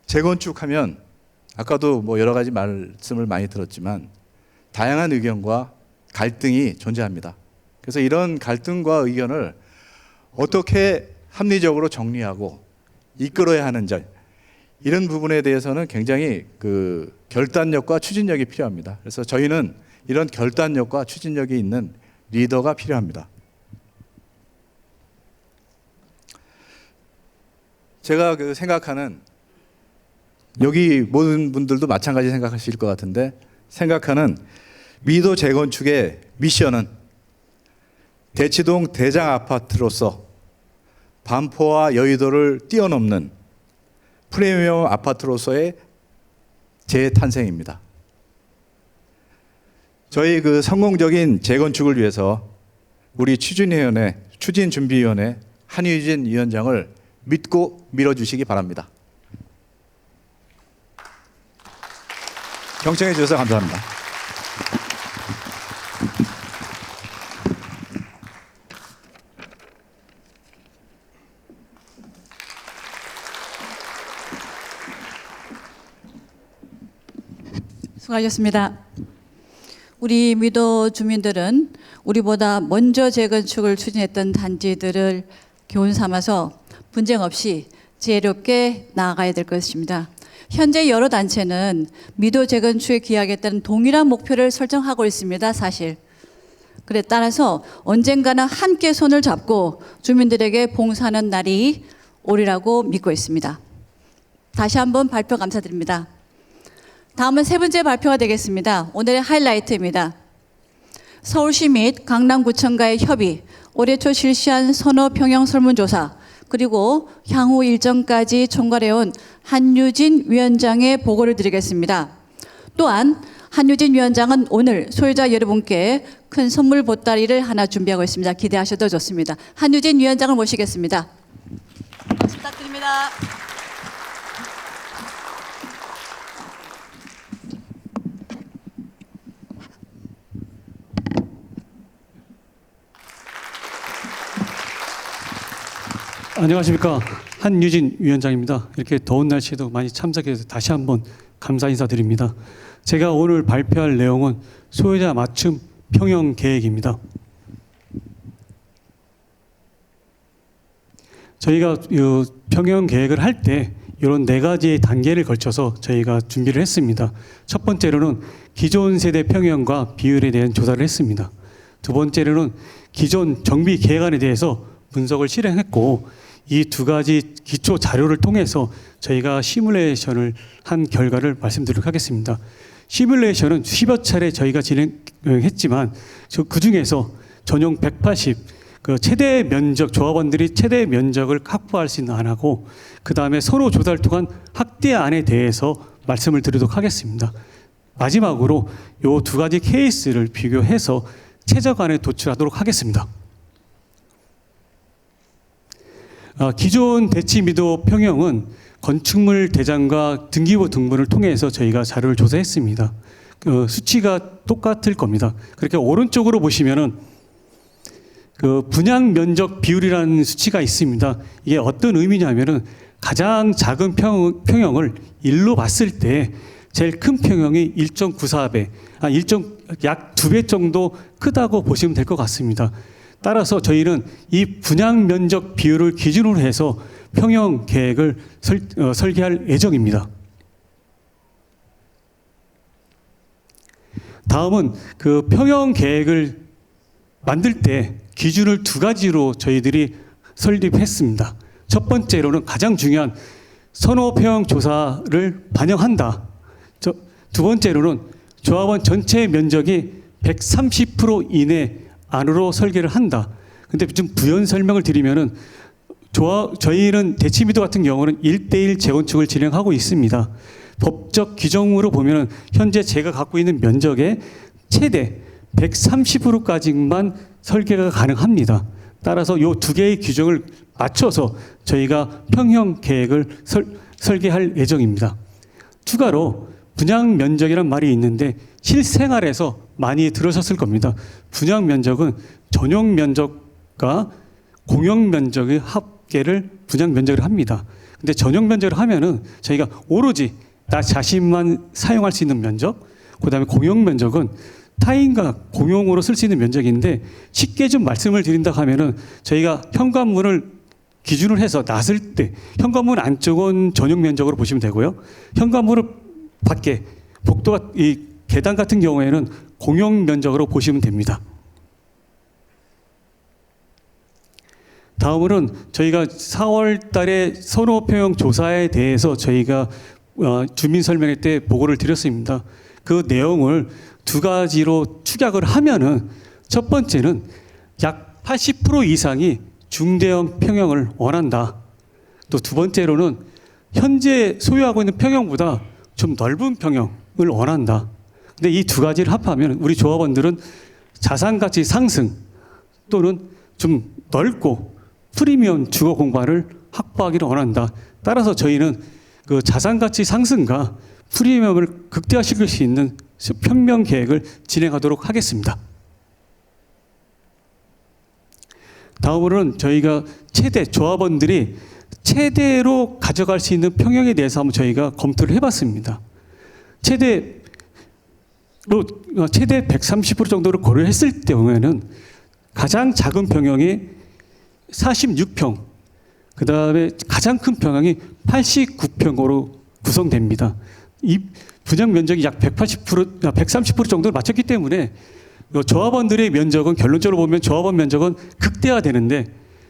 재건축하면 아까도 뭐 여러 가지 말씀을 많이 들었지만 다양한 의견과 갈등이 존재합니다. 그래서 이런 갈등과 의견을 어떻게 합리적으로 정리하고 이끌어야 하는지 이런 부분에 대해서는 굉장히 그 결단력과 추진력이 필요합니다. 그래서 저희는 이런 결단력과 추진력이 있는 리더가 필요합니다. 제가 그 생각하는 여기 모든 분들도 마찬가지 생각하실 것 같은데 생각하는 미도 재건축의 미션은 대치동 대장 아파트로서 반포와 여의도를 뛰어넘는 프리미엄 아파트로서의 재탄생입니다. 저희 그 성공적인 재건축을 위해서 우리 추진준비위원회 한유진 위원장을 믿고 밀어주시기 바랍니다. 경청해 주셔서 감사합니다. 수고하셨습니다. 우리 미도 주민들은 우리보다 먼저 재건축을 추진했던 단지들을 교훈 삼아서 분쟁 없이 지혜롭게 나아가야 될 것입니다. 현재 여러 단체는 미도 재건축에 기하겠다는 동일한 목표를 설정하고 있습니다. 사실. 그래 따라서 언젠가는 함께 손을 잡고 주민들에게 봉사하는 날이 오리라고 믿고 있습니다. 다시 한번 발표 감사드립니다. 다음은 세 번째 발표가 되겠습니다. 오늘의 하이라이트입니다. 서울시 및 강남구청과의 협의, 올해 초 실시한 선호 평형 설문조사, 그리고 향후 일정까지 총괄해온 한유진 위원장의 보고를 드리겠습니다. 또한 한유진 위원장은 오늘 소유자 여러분께 큰 선물 보따리를 하나 준비하고 있습니다. 기대하셔도 좋습니다. 한유진 위원장을 모시겠습니다. 박수 부탁드립니다. 안녕하십니까. 한유진 위원장입니다. 이렇게 더운 날씨에도 많이 참석해서 다시 한번 감사 인사드립니다. 제가 오늘 발표할 내용은 소유자 맞춤 평형 계획입니다. 저희가 이 평형 계획을 할 때 이런 네 가지의 단계를 걸쳐서 저희가 준비를 했습니다. 첫 번째로는 기존 세대 평형과 비율에 대한 조사를 했습니다. 두 번째로는 기존 정비 계획안에 대해서 분석을 실행했고 이 두 가지 기초 자료를 통해서 저희가 시뮬레이션을 한 결과를 말씀드리도록 하겠습니다. 시뮬레이션은 10여 차례 저희가 진행했지만 그 중에서 전용 180 그 최대 면적 조합원들이 최대 면적을 확보할 수 있는 안하고 그 다음에 서로 조사를 통한 확대안에 대해서 말씀을 드리도록 하겠습니다. 마지막으로 이 두 가지 케이스를 비교해서 최저안에 도출하도록 하겠습니다. 기존 대치미도 평형은 건축물 대장과 등기부 등본을 통해서 저희가 자료를 조사했습니다. 수치가 똑같을 겁니다. 그렇게 오른쪽으로 보시면은 그 분양 면적 비율이라는 수치가 있습니다. 이게 어떤 의미냐면은 가장 작은 평형을 1로 봤을 때 제일 큰 평형이 1.94배, 약 2배 정도 크다고 보시면 될 것 같습니다. 따라서 저희는 이 분양 면적 비율을 기준으로 해서 평형 계획을 설계할 예정입니다. 다음은 그 평형 계획을 만들 때 기준을 두 가지로 저희들이 설립했습니다. 첫 번째로는 가장 중요한 선호 평형 조사를 반영한다. 두 번째로는 조합원 전체 면적이 130% 이내 안으로 설계를 한다. 근데 좀 부연 설명을 드리면은 저희는 대치미도 같은 경우는 1:1 재건축을 진행하고 있습니다. 법적 규정으로 보면은 현재 제가 갖고 있는 면적의 최대 130%까지만 설계가 가능합니다. 따라서 이 두 개의 규정을 맞춰서 저희가 평형 계획을 설계할 예정입니다. 추가로 분양 면적이란 말이 있는데 실생활에서 많이 들으셨을 겁니다. 분양 면적은 전용 면적과 공용 면적의 합계를 분양 면적을 합니다. 근데 전용 면적을 하면은 저희가 오로지 나 자신만 사용할 수 있는 면적, 그다음에 공용 면적은 타인과 공용으로 쓸 수 있는 면적인데 쉽게 좀 말씀을 드린다 하면은 저희가 현관문을 기준으로 해서 나설 때 현관문 안쪽은 전용 면적으로 보시면 되고요. 현관문을 밖에 복도가 이 계단 같은 경우에는 공용 면적으로 보시면 됩니다. 다음으로는 저희가 4월 달에 선호 평형 조사에 대해서 저희가 주민 설명회 때 보고를 드렸습니다. 그 내용을 두 가지로 축약을 하면은 첫 번째는 약 80% 이상이 중대형 평형을 원한다. 또 두 번째로는 현재 소유하고 있는 평형보다 좀 넓은 평형을 원한다. 근데 이 두 가지를 합하면 우리 조합원들은 자산 가치 상승 또는 좀 넓고 프리미엄 주거 공간을 확보하기를 원한다. 따라서 저희는 그 자산 가치 상승과 프리미엄을 극대화시킬 수 있는 평형 계획을 진행하도록 하겠습니다. 다음으로는 저희가 조합원들이 최대로 가져갈 수 있는 평형에 대해서 한번 저희가 검토를 해봤습니다. 최대 130% 정도를 고려했을 경우에는 가장 작은 평형이 46평, 그 다음에 가장 큰 평형이 89평으로 구성됩니다. 이 분양 면적이 약 130% 정도를 맞췄기 때문에 조합원들의 면적은 결론적으로 보면 조합원 면적은 극대화되는데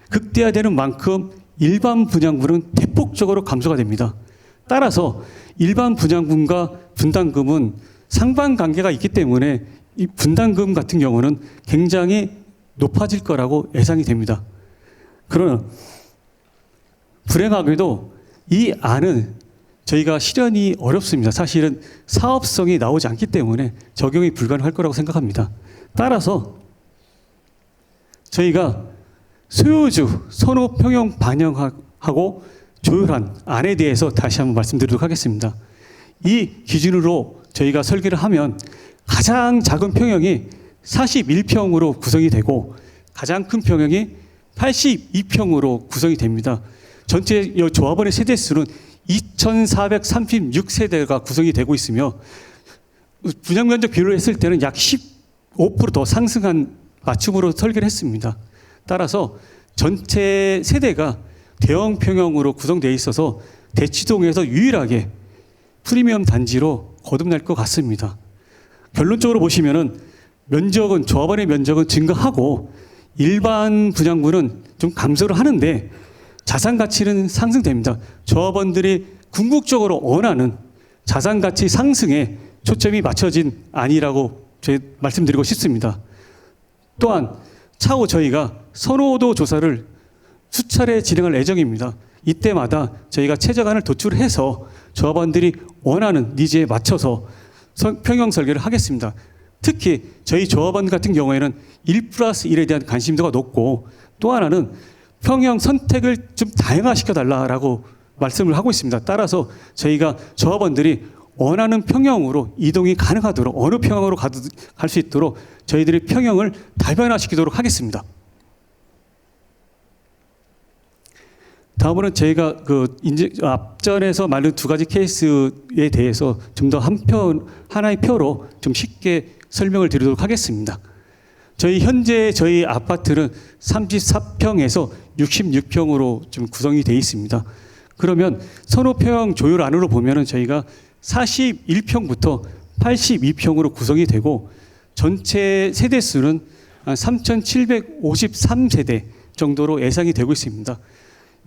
극대화되는 만큼 일반 분양분은 대폭적으로 감소가 됩니다. 따라서 일반 분양분과 분담금은 상반관계가 있기 때문에 이 분담금 같은 경우는 굉장히 높아질 거라고 예상이 됩니다. 그러나 불행하게도 이 안은 저희가 실현이 어렵습니다. 사실은 사업성이 나오지 않기 때문에 적용이 불가능할 거라고 생각합니다. 따라서 저희가 소유주 선호 평형 반영하고 조율한 안에 대해서 다시 한번 말씀드리도록 하겠습니다. 이 기준으로 저희가 설계를 하면 가장 작은 평형이 41평으로 구성이 되고 가장 큰 평형이 82평으로 구성이 됩니다. 전체 조합원의 세대 수는 2,436세대가 구성이 되고 있으며 분양 면적 비율을 했을 때는 약 15% 더 상승한 맞춤으로 설계를 했습니다. 따라서 전체 세대가 대형 평형으로 구성되어 있어서 대치동에서 유일하게 프리미엄 단지로 거듭날 것 같습니다. 결론적으로 보시면은 면적은 조합원의 면적은 증가하고 일반 분양분은 좀 감소를 하는데 자산 가치는 상승됩니다. 조합원들이 궁극적으로 원하는 자산 가치 상승에 초점이 맞춰진 안이라고 말씀드리고 싶습니다. 또한 차후 저희가 선호도 조사를 수차례 진행할 예정입니다. 이때마다 저희가 최저간을 도출해서 조합원들이 원하는 니즈에 맞춰서 평형 설계를 하겠습니다. 특히 저희 조합원 같은 경우에는 1+1에 대한 관심도가 높고 또 하나는 평형 선택을 좀 다양화시켜 달라라고 말씀을 하고 있습니다. 따라서 저희가 조합원들이 원하는 평형으로 이동이 가능하도록 어느 평형으로 갈 수 있도록 저희들이 평형을 다변화시키도록 하겠습니다. 다음으로는 저희가 앞전에서 말한 두 가지 케이스에 대해서 좀 더 하나의 표로 좀 쉽게 설명을 드리도록 하겠습니다. 현재 저희 아파트는 34평에서 66평으로 좀 구성이 되어 있습니다. 그러면 선호평형 조율안으로 보면은 저희가 41평부터 82평으로 구성이 되고 전체 세대 수는 3,753세대 정도로 예상이 되고 있습니다.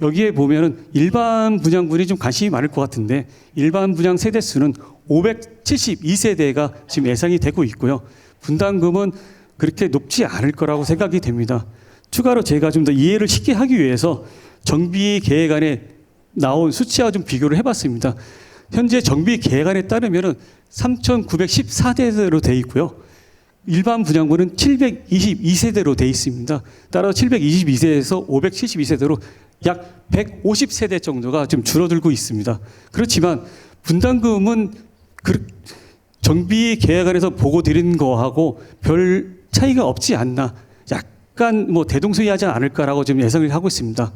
여기에 보면은 일반 분양분이 좀 관심이 많을 것 같은데 일반 분양 세대 수는 572세대가 지금 예상이 되고 있고요. 분담금은 그렇게 높지 않을 거라고 생각이 됩니다. 추가로 제가 좀 더 이해를 쉽게 하기 위해서 정비 계획안에 나온 수치와 좀 비교를 해봤습니다. 현재 정비 계획안에 따르면은 3,914세대로 되어 있고요. 일반 분양분은 722세대로 되어 있습니다. 따라서 722세대에서 572세대로 약 150세대 정도가 좀 줄어들고 있습니다. 그렇지만 분담금은 정비 계획안에서 보고 드린 거하고 별 차이가 없지 않나, 약간 뭐 대동소이하지 않을까라고 지금 예상을 하고 있습니다.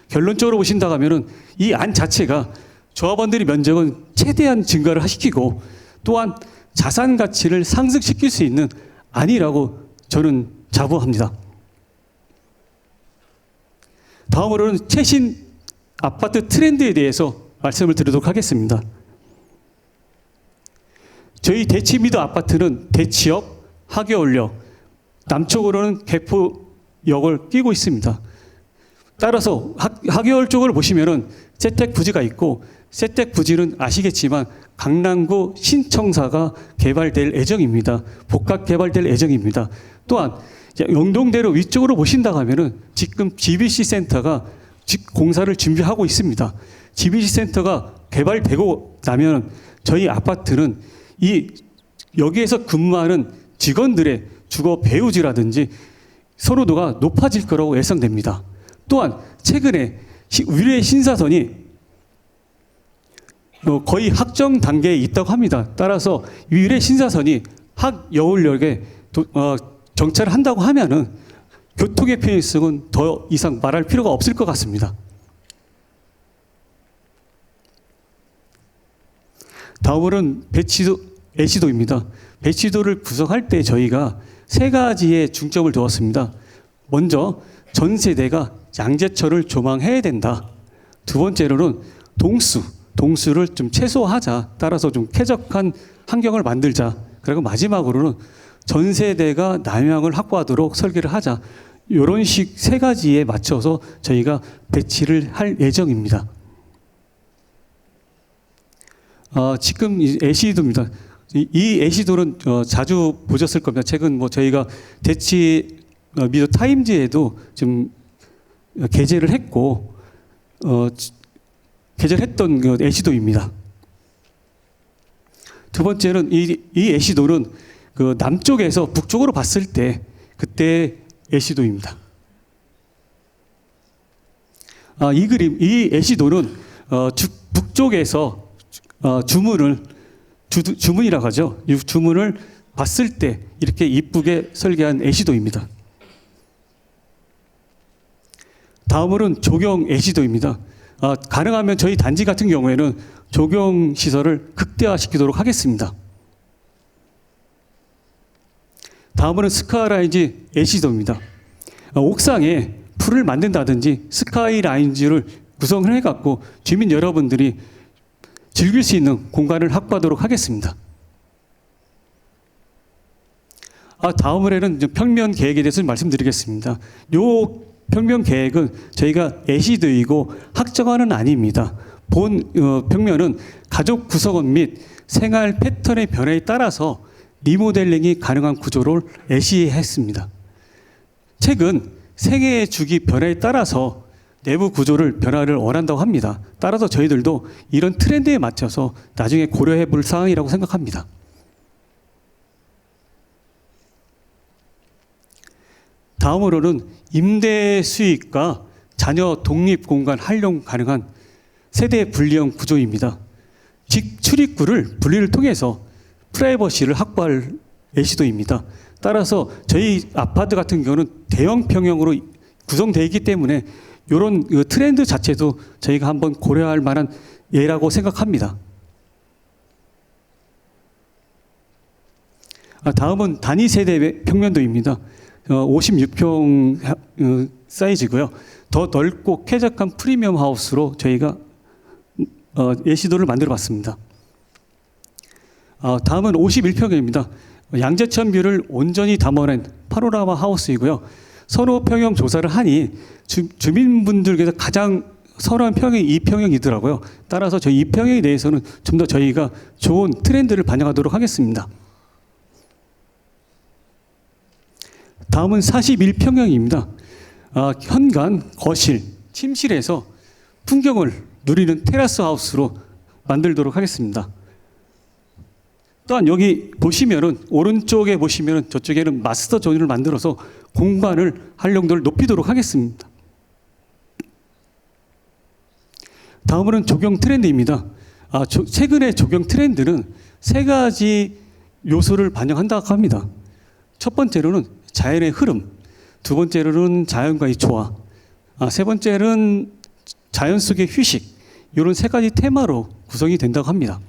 결론적으로 보신다 하면은 이 안 자체가 조합원들의 면적은 최대한 증가를 시키고 또한 자산 가치를 상승시킬 수 있는 안이라고 저는 자부합니다. 다음으로는 최신 아파트 트렌드에 대해서 말씀을 드리도록 하겠습니다. 저희 대치미도 아파트는 대치역, 하계울역, 남쪽으로는 개포역을 끼고 있습니다. 따라서 하계울 쪽을 보시면은 세택 부지가 있고 세택 부지는 아시겠지만 강남구 신청사가 개발될 예정입니다. 복합 개발될 예정입니다. 또한 영동대로 위쪽으로 보신다고 하면은 지금 GBC 센터가 공사를 준비하고 있습니다. GBC 센터가 개발되고 나면 저희 아파트는 여기에서 근무하는 직원들의 주거 배우지라든지 선호도가 높아질 거라고 예상됩니다. 또한 최근에 위례 신사선이 거의 확정 단계에 있다고 합니다. 따라서 위례 신사선이 학여울역에 정차를 한다고 하면은 교통의 편의성은 더 이상 말할 필요가 없을 것 같습니다. 다음으로는 애시도입니다. 배치도를 구성할 때 저희가 세 가지의 중점을 두었습니다. 먼저 전 세대가 양재철을 조망해야 된다. 두 번째로는 동수를 좀 최소화하자. 따라서 좀 쾌적한 환경을 만들자. 그리고 마지막으로는 전 세대가 남향을 확보하도록 설계를 하자. 이런 식 세 가지에 맞춰서 저희가 배치를 할 예정입니다. 지금 애시도입니다. 이 애시도는 자주 보셨을 겁니다. 최근 저희가 대치 미도 타임즈에도 좀 게재를 했고 게재를 했던 그 애시도입니다. 두 번째는 이 애시도는 그 남쪽에서 북쪽으로 봤을 때 그때 애시도입니다. 이 애시도는 북쪽에서 주문이라고 하죠. 이 주문을 봤을 때 이렇게 이쁘게 설계한 애시도입니다. 다음으로는 조경 애시도입니다. 가능하면 저희 단지 같은 경우에는 조경 시설을 극대화시키도록 하겠습니다. 다음으로는 스카이라인즈 애시도입니다. 옥상에 풀을 만든다든지 스카이라인즈를 구성을 해갖고 주민 여러분들이 즐길 수 있는 공간을 확보하도록 하겠습니다. 다음으로는 평면 계획에 대해서 말씀드리겠습니다. 요 평면 계획은 저희가 애시도이고 확정안은 아닙니다. 본 평면은 가족 구성원 및 생활 패턴의 변화에 따라서 리모델링이 가능한 구조를 애시했습니다. 최근 생애 주기 변화에 따라서 내부 구조를 변화를 원한다고 합니다. 따라서 저희들도 이런 트렌드에 맞춰서 나중에 고려해 볼 사항이라고 생각합니다. 다음으로는 임대 수익과 자녀 독립 공간 활용 가능한 세대 분리형 구조입니다. 즉 출입구를 분리를 통해서 프라이버시를 확보할 애시도입니다. 따라서 저희 아파트 같은 경우는 대형 평형으로 구성되어 있기 때문에 이런 트렌드 자체도 저희가 한번 고려할 만한 예라고 생각합니다. 다음은 단위 세대 평면도입니다. 56평 사이즈고요. 더 넓고 쾌적한 프리미엄 하우스로 저희가 예시도를 만들어 봤습니다. 다음은 51평입니다. 양재천 뷰를 온전히 담아낸 파노라마 하우스이고요. 선호 평형 조사를 하니 주민분들께서 가장 선호한 평형이 이 평형이더라고요. 따라서 저희 이 평형에 대해서는 좀 더 저희가 좋은 트렌드를 반영하도록 하겠습니다. 다음은 41평형입니다. 현관, 거실, 침실에서 풍경을 누리는 테라스 하우스로 만들도록 하겠습니다. 또한 여기 보시면은 오른쪽에 보시면은 저쪽에는 마스터 존을 만들어서 공간을 활용도를 높이도록 하겠습니다. 다음으로는 조경 트렌드입니다. 최근의 조경 트렌드는 세 가지 요소를 반영한다고 합니다. 첫 번째로는 자연의 흐름, 두 번째로는 자연과의 조화, 세 번째는 자연 속의 휴식, 이런 세 가지 테마로 구성이 된다고 합니다.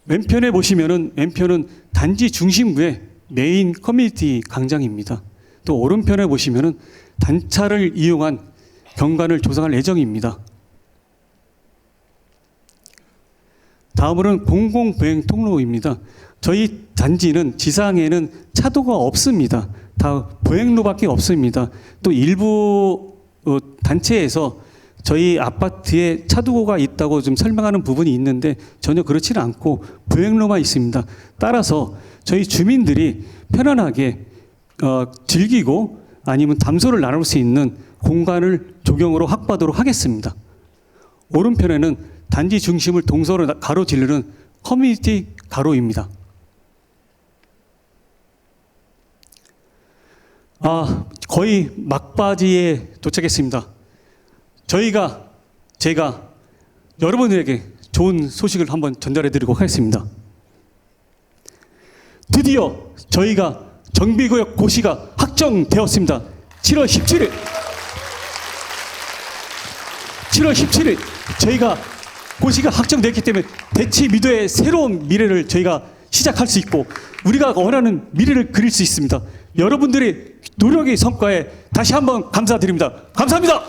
왼편에 보시면은 왼편은 단지 중심부의 메인 커뮤니티 광장입니다. 또 오른편에 보시면은 단차를 이용한 경관을 조성할 예정입니다. 다음으로는 공공보행 통로입니다. 저희 단지는 지상에는 차도가 없습니다. 다 보행로밖에 없습니다. 또 일부 단체에서 저희 아파트에 차도가 있다고 좀 설명하는 부분이 있는데 전혀 그렇지는 않고 보행로만 있습니다. 따라서 저희 주민들이 편안하게 즐기고 아니면 담소를 나눌 수 있는 공간을 조경으로 확보하도록 하겠습니다. 오른편에는 단지 중심을 동서로 가로지르는 커뮤니티 가로입니다. 거의 막바지에 도착했습니다. 제가 여러분들에게 좋은 소식을 한번 전달해 드리고 하겠습니다. 드디어 저희가 정비구역 고시가 확정되었습니다. 7월 17일 저희가 고시가 확정됐기 때문에 대치 미도의 새로운 미래를 저희가 시작할 수 있고 우리가 원하는 미래를 그릴 수 있습니다. 여러분들의 노력의 성과에 다시 한번 감사드립니다. 감사합니다.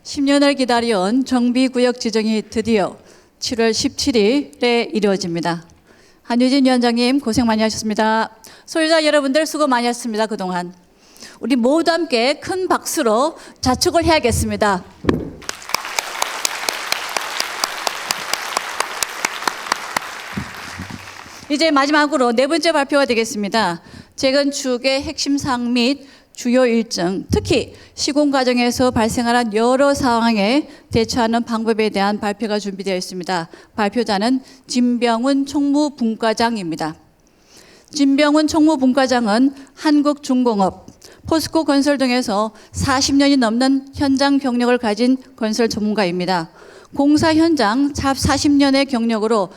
(10년을) 기다려온 정비구역 지정이 드디어 7월 17일에 이루어집니다. 한유진 위원장님 고생 많이 하셨습니다. 소유자 여러분들 수고 많이 하셨습니다. 그동안 우리 모두 함께 큰 박수로 자축을 해야겠습니다. 이제 마지막으로 네 번째 발표가 되겠습니다. 재건축의 핵심 사항 및 주요 일정, 특히 시공 과정에서 발생하는 여러 상황에 대처하는 방법에 대한 발표가 준비되어 있습니다. 발표자는 진병훈 총무분과장입니다. 진병훈 총무분과장은 한국중공업, 포스코 건설 등에서 40년이 넘는 현장 경력을 가진 건설 전문가입니다. 공사 현장 40년의 경력으로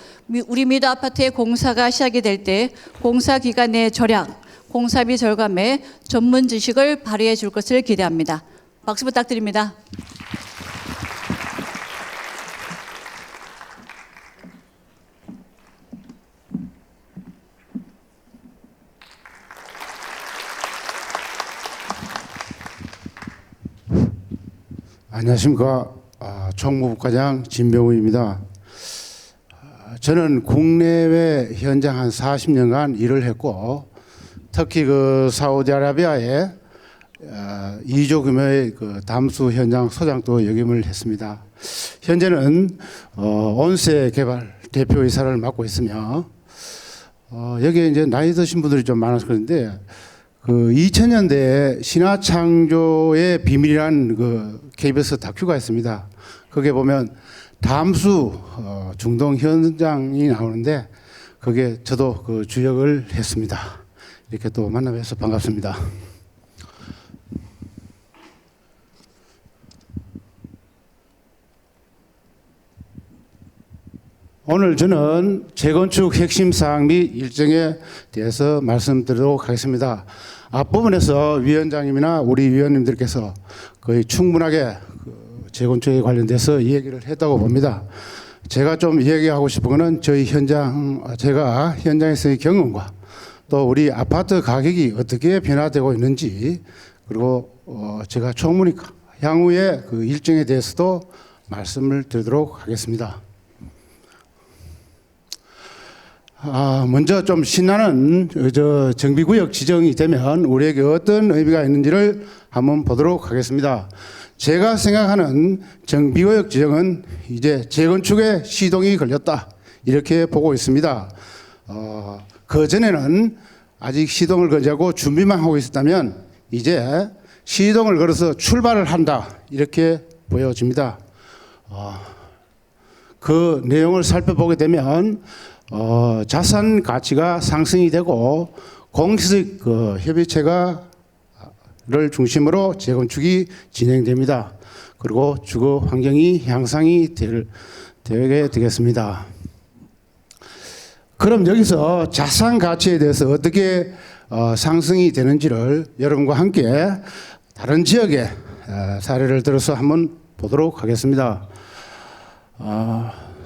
우리 미도 아파트의 공사가 시작이 될 때 공사 기간 내 절약, 공사비 절감에 전문 지식을 발휘해 줄 것을 기대합니다. 박수 부탁드립니다. 안녕하십니까. 총무부과장 진병우입니다. 저는 국내외 현장 한 40년간 일을 했고 특히 그 사우디아라비아에 2조 규모의 그 담수 현장 소장도 역임을 했습니다. 현재는 온세 개발 대표이사를 맡고 있으며 여기에 이제 나이 드신 분들이 좀 많아서 그런데 그 2000년대에 신화창조의 비밀이라는 그 KBS 다큐가 있습니다. 거기에 보면 담수 중동 현장이 나오는데 거기에 저도 그 주역을 했습니다. 이렇게 또 만나뵈서 반갑습니다. 오늘 저는 재건축 핵심 사항 및 일정에 대해서 말씀드리도록 하겠습니다. 앞부분에서 위원장님이나 우리 위원님들께서 거의 충분하게 재건축에 관련돼서 이야기를 했다고 봅니다. 제가 좀 이야기하고 싶은 거는 제가 현장에서의 경험과 또 우리 아파트 가격이 어떻게 변화되고 있는지, 그리고 제가 총무니 향후의 그 일정에 대해서도 말씀을 드리도록 하겠습니다. 먼저 좀 신나는 정비구역 지정이 되면 우리에게 어떤 의미가 있는지를 한번 보도록 하겠습니다. 제가 생각하는 정비구역 지정은 이제 재건축에 시동이 걸렸다, 이렇게 보고 있습니다. 그전에는 아직 시동을 걸지 않고 준비만 하고 있었다면 이제 시동을 걸어서 출발을 한다, 이렇게 보여집니다. 그 내용을 살펴보게 되면 자산 가치가 상승이 되고 공식 협의체를 중심으로 재건축이 진행됩니다. 그리고 주거 환경이 향상이 되게 되겠습니다. 그럼 여기서 자산 가치에 대해서 어떻게 상승이 되는지를 여러분과 함께 다른 지역의 사례를 들어서 한번 보도록 하겠습니다.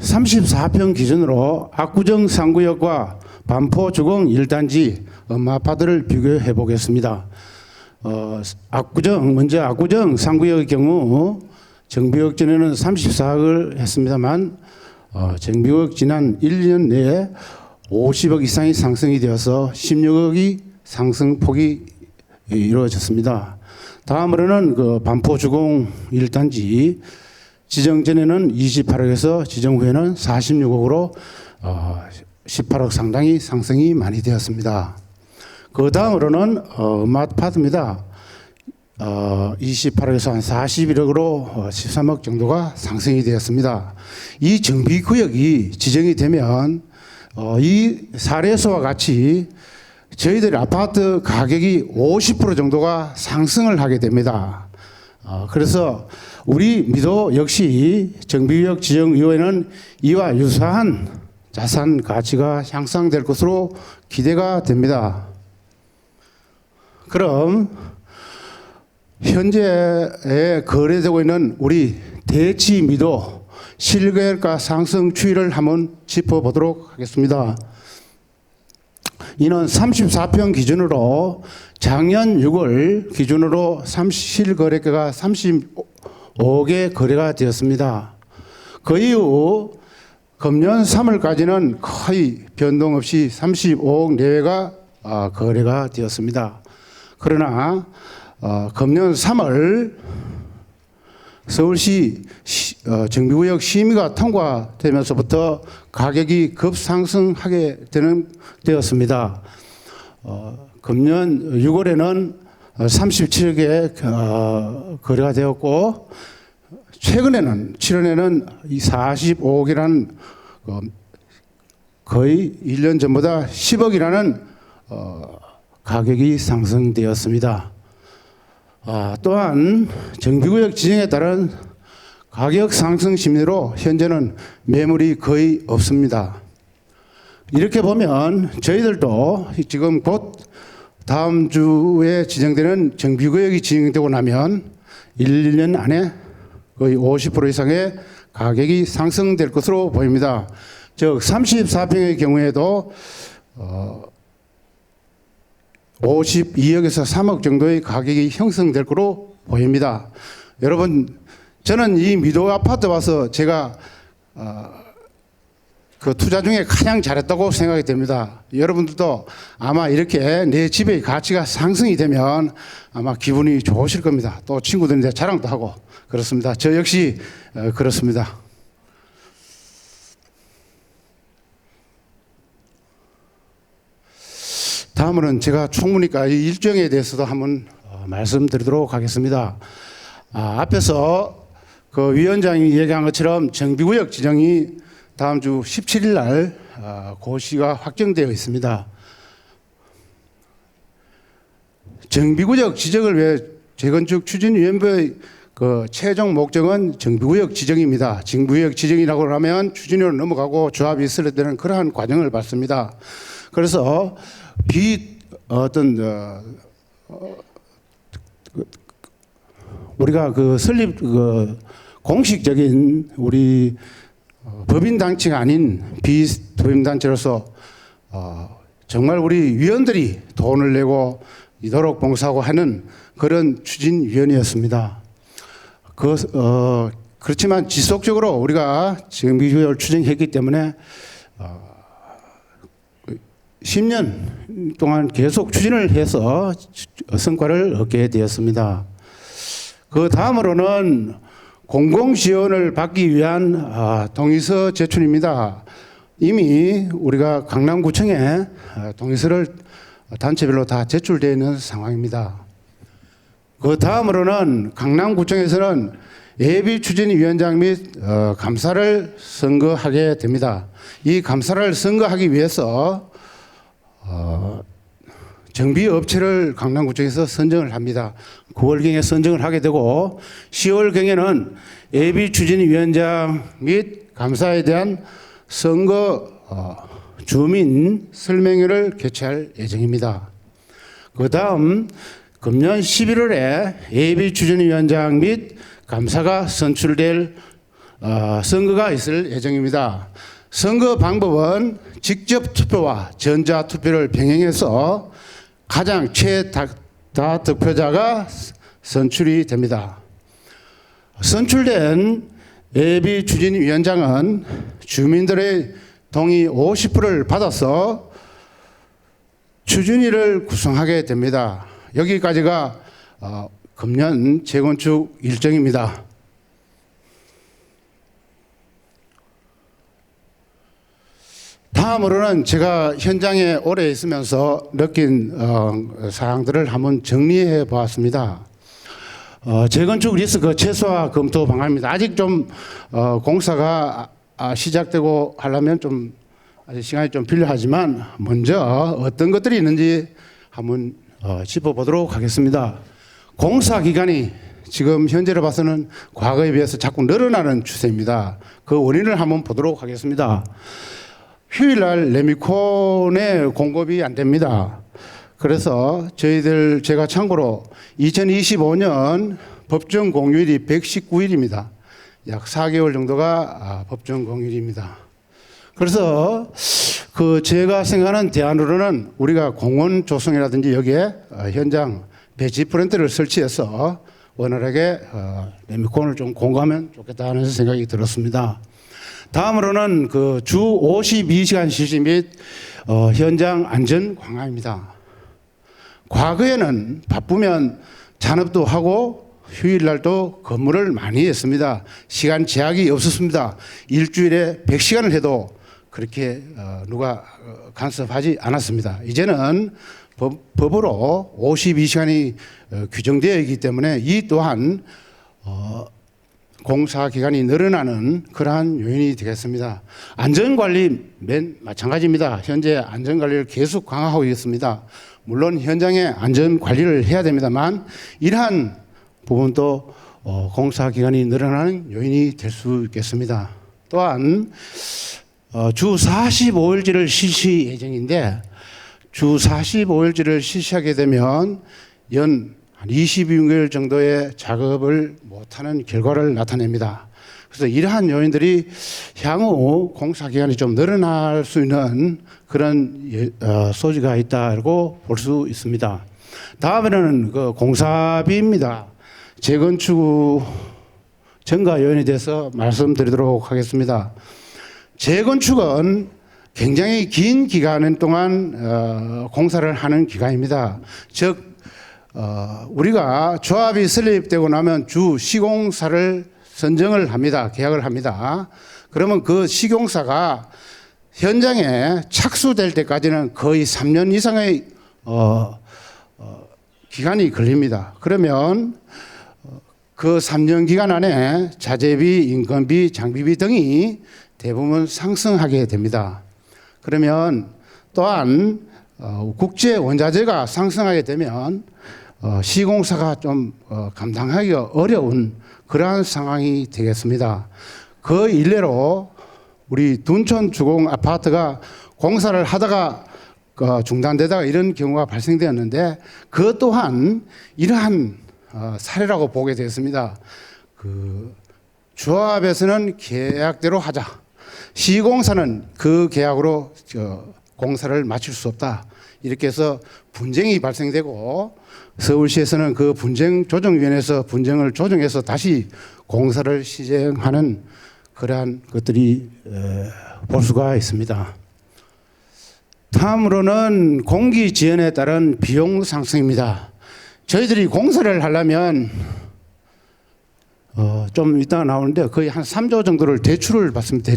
34평 기준으로 압구정 3구역과 반포 주공 1단지 엄마아파트를 비교해 보겠습니다. 먼저 압구정 3구역의 경우 정비구역 전에는 34억을 했습니다만 정비구역 지난 1년 내에 50억 이상이 상승이 되어서 16억이 상승폭이 이루어졌습니다. 다음으로는 그 반포 주공 1단지 지정 전에는 28억에서 지정 후에는 46억으로 18억 상당히 상승이 많이 되었습니다. 그 다음으로는 엄마아파트입니다. 28억에서 한 41억으로 13억 정도가 상승이 되었습니다. 이 정비구역이 지정이 되면 이 사례서와 같이 저희들 아파트 가격이 50% 정도가 상승을 하게 됩니다. 그래서 우리 미도 역시 정비구역 지정 이후에는 이와 유사한 자산 가치가 향상될 것으로 기대가 됩니다. 그럼 현재에 거래되고 있는 우리 대치 미도 실거래가 상승 추이를 한번 짚어보도록 하겠습니다. 이는 34평 기준으로 작년 6월 기준으로 실거래가가 35개 거래가 되었습니다. 그 이후 금년 3월까지는 거의 변동 없이 35억 내외가 거래가 되었습니다. 그러나 금년 3월 서울시 정비구역 심의가 통과되면서부터 가격이 급상승하게 되었습니다. 금년 6월에는 37억에 거래가 되었고 최근에는 7월에는 45억이라는 거의 1년 전보다 10억이라는 가격이 상승되었습니다. 또한 정비구역 지정에 따른 가격 상승 심리로 현재는 매물이 거의 없습니다. 이렇게 보면 저희들도 지금 곧 다음 주에 지정되는 정비구역이 지정되고 나면 1년 안에 거의 50% 이상의 가격이 상승될 것으로 보입니다. 즉 34평의 경우에도 52억에서 3억 정도의 가격이 형성될 것으로 보입니다. 여러분, 저는 이 미도 아파트 와서 제가 그 투자 중에 가장 잘했다고 생각이 됩니다. 여러분들도 아마 이렇게 내 집의 가치가 상승이 되면 아마 기분이 좋으실 겁니다. 또 친구들한테 자랑도 하고 그렇습니다. 저 역시 그렇습니다. 다음으로는 제가 총무니까 이 일정에 대해서도 한번 말씀드리도록 하겠습니다. 앞에서 그 위원장이 얘기한 것처럼 정비구역 지정이 다음 주 17일 날 고시가 확정되어 있습니다. 정비구역 지정을 위해 재건축 추진위원회의 그 최종 목적은 정비구역 지정입니다. 정비구역 지정이라고 하면 추진으로 넘어가고 조합이 있을 때는 그러한 과정을 밟습니다. 그래서 우리가 그 설립 공식적인 우리 법인 단체가 아닌 비법인 단체로서 정말 우리 위원들이 돈을 내고 이토록 봉사하고 하는 그런 추진위원회였습니다. 그렇지만 지속적으로 우리가 정비구역을 추진했기 때문에 10년 동안 계속 추진을 해서 성과를 얻게 되었습니다. 그 다음으로는 공공지원을 받기 위한 동의서 제출입니다. 이미 우리가 강남구청에 동의서를 단체별로 다 제출되어 있는 상황입니다. 그 다음으로는 강남구청에서는 예비추진위원장 및 감사를 선거하게 됩니다. 이 감사를 선거하기 위해서 정비업체를 강남구청에서 선정을 합니다. 9월경에 선정을 하게 되고 10월경에는 예비추진위원장 및 감사에 대한 선거 주민 설명회를 개최할 예정입니다. 그 다음 금년 11월에 예비추진위원장 및 감사가 선출될 선거가 있을 예정입니다. 선거 방법은 직접 투표와 전자 투표를 병행해서 가장 최다 득표자가 선출이 됩니다. 선출된 예비 추진위원장은 주민들의 동의 50%를 받아서 추진위를 구성하게 됩니다. 여기까지가 금년 재건축 일정입니다. 다음으로는 제가 현장에 오래 있으면서 느낀 사항들을 한번 정리해 보았습니다. 재건축 리스크 최소화 검토 방안입니다. 아직 좀 공사가 시작되고 하려면 좀 아직 시간이 좀 필요하지만 먼저 어떤 것들이 있는지 한번 짚어보도록 하겠습니다. 공사 기간이 지금 현재로 봐서는 과거에 비해서 자꾸 늘어나는 추세입니다. 그 원인을 한번 보도록 하겠습니다. 휴일날 레미콘의 공급이 안 됩니다. 그래서 제가 참고로 2025년 법정 공휴일이 119일입니다. 약 4개월 정도가 법정 공휴일입니다. 그래서 제가 생각하는 대안으로는 우리가 공원 조성이라든지 여기에 현장 배치 프렌트를 설치해서 원활하게 레미콘을 좀 공급하면 좋겠다 하는 생각이 들었습니다. 다음으로는 주 52시간 실시 및 현장 안전 강화입니다. 과거에는 바쁘면 잔업도 하고 휴일날도 근무를 많이 했습니다. 시간 제약이 없었습니다. 일주일에 100시간을 해도 그렇게 누가 간섭하지 않았습니다. 이제는 법으로 52시간이 규정되어 있기 때문에 이 또한 공사 기간이 늘어나는 그러한 요인이 되겠습니다. 안전관리 마찬가지입니다. 현재 안전관리를 계속 강화하고 있습니다. 물론 현장에 안전관리를 해야 됩니다만 이러한 부분도 공사 기간이 늘어나는 요인이 될 수 있겠습니다. 또한 주 45일제를 실시 예정인데 주 45일제를 실시하게 되면 연 22개월 정도의 작업을 못하는 결과를 나타냅니다. 그래서 이러한 요인들이 향후 공사 기간이 좀 늘어날 수 있는 그런 소지가 있다고 볼 수 있습니다. 다음에는 공사비입니다. 재건축 증가 요인에 대해서 말씀드리도록 하겠습니다. 재건축은 굉장히 긴 기간 동안 공사를 하는 기간입니다. 즉 우리가 조합이 설립되고 나면 주 시공사를 선정을 합니다. 계약을 합니다. 그러면 그 시공사가 현장에 착수될 때까지는 거의 3년 이상의 기간이 걸립니다. 그러면 그 3년 기간 안에 자재비, 인건비, 장비비 등이 대부분 상승하게 됩니다. 그러면 또한 국제 원자재가 상승하게 되면 시공사가 좀 감당하기가 어려운 그러한 상황이 되겠습니다. 그 일례로 우리 둔촌 주공 아파트가 공사를 하다가 중단되다가 이런 경우가 발생되었는데 그 또한 이러한 사례라고 보게 되었습니다. 그 조합에서는 계약대로 하자. 시공사는 그 계약으로 공사를 마칠 수 없다. 이렇게 해서 분쟁이 발생되고 서울시에서는 그 분쟁조정위원회에서 분쟁을 조정해서 다시 공사를 시행하는 그러한 것들이 볼 수가 있습니다. 다음으로는 공기 지연에 따른 비용 상승입니다. 저희들이 공사를 하려면 좀 이따가 나오는데 거의 한 3조 정도를 대출을 받습니다.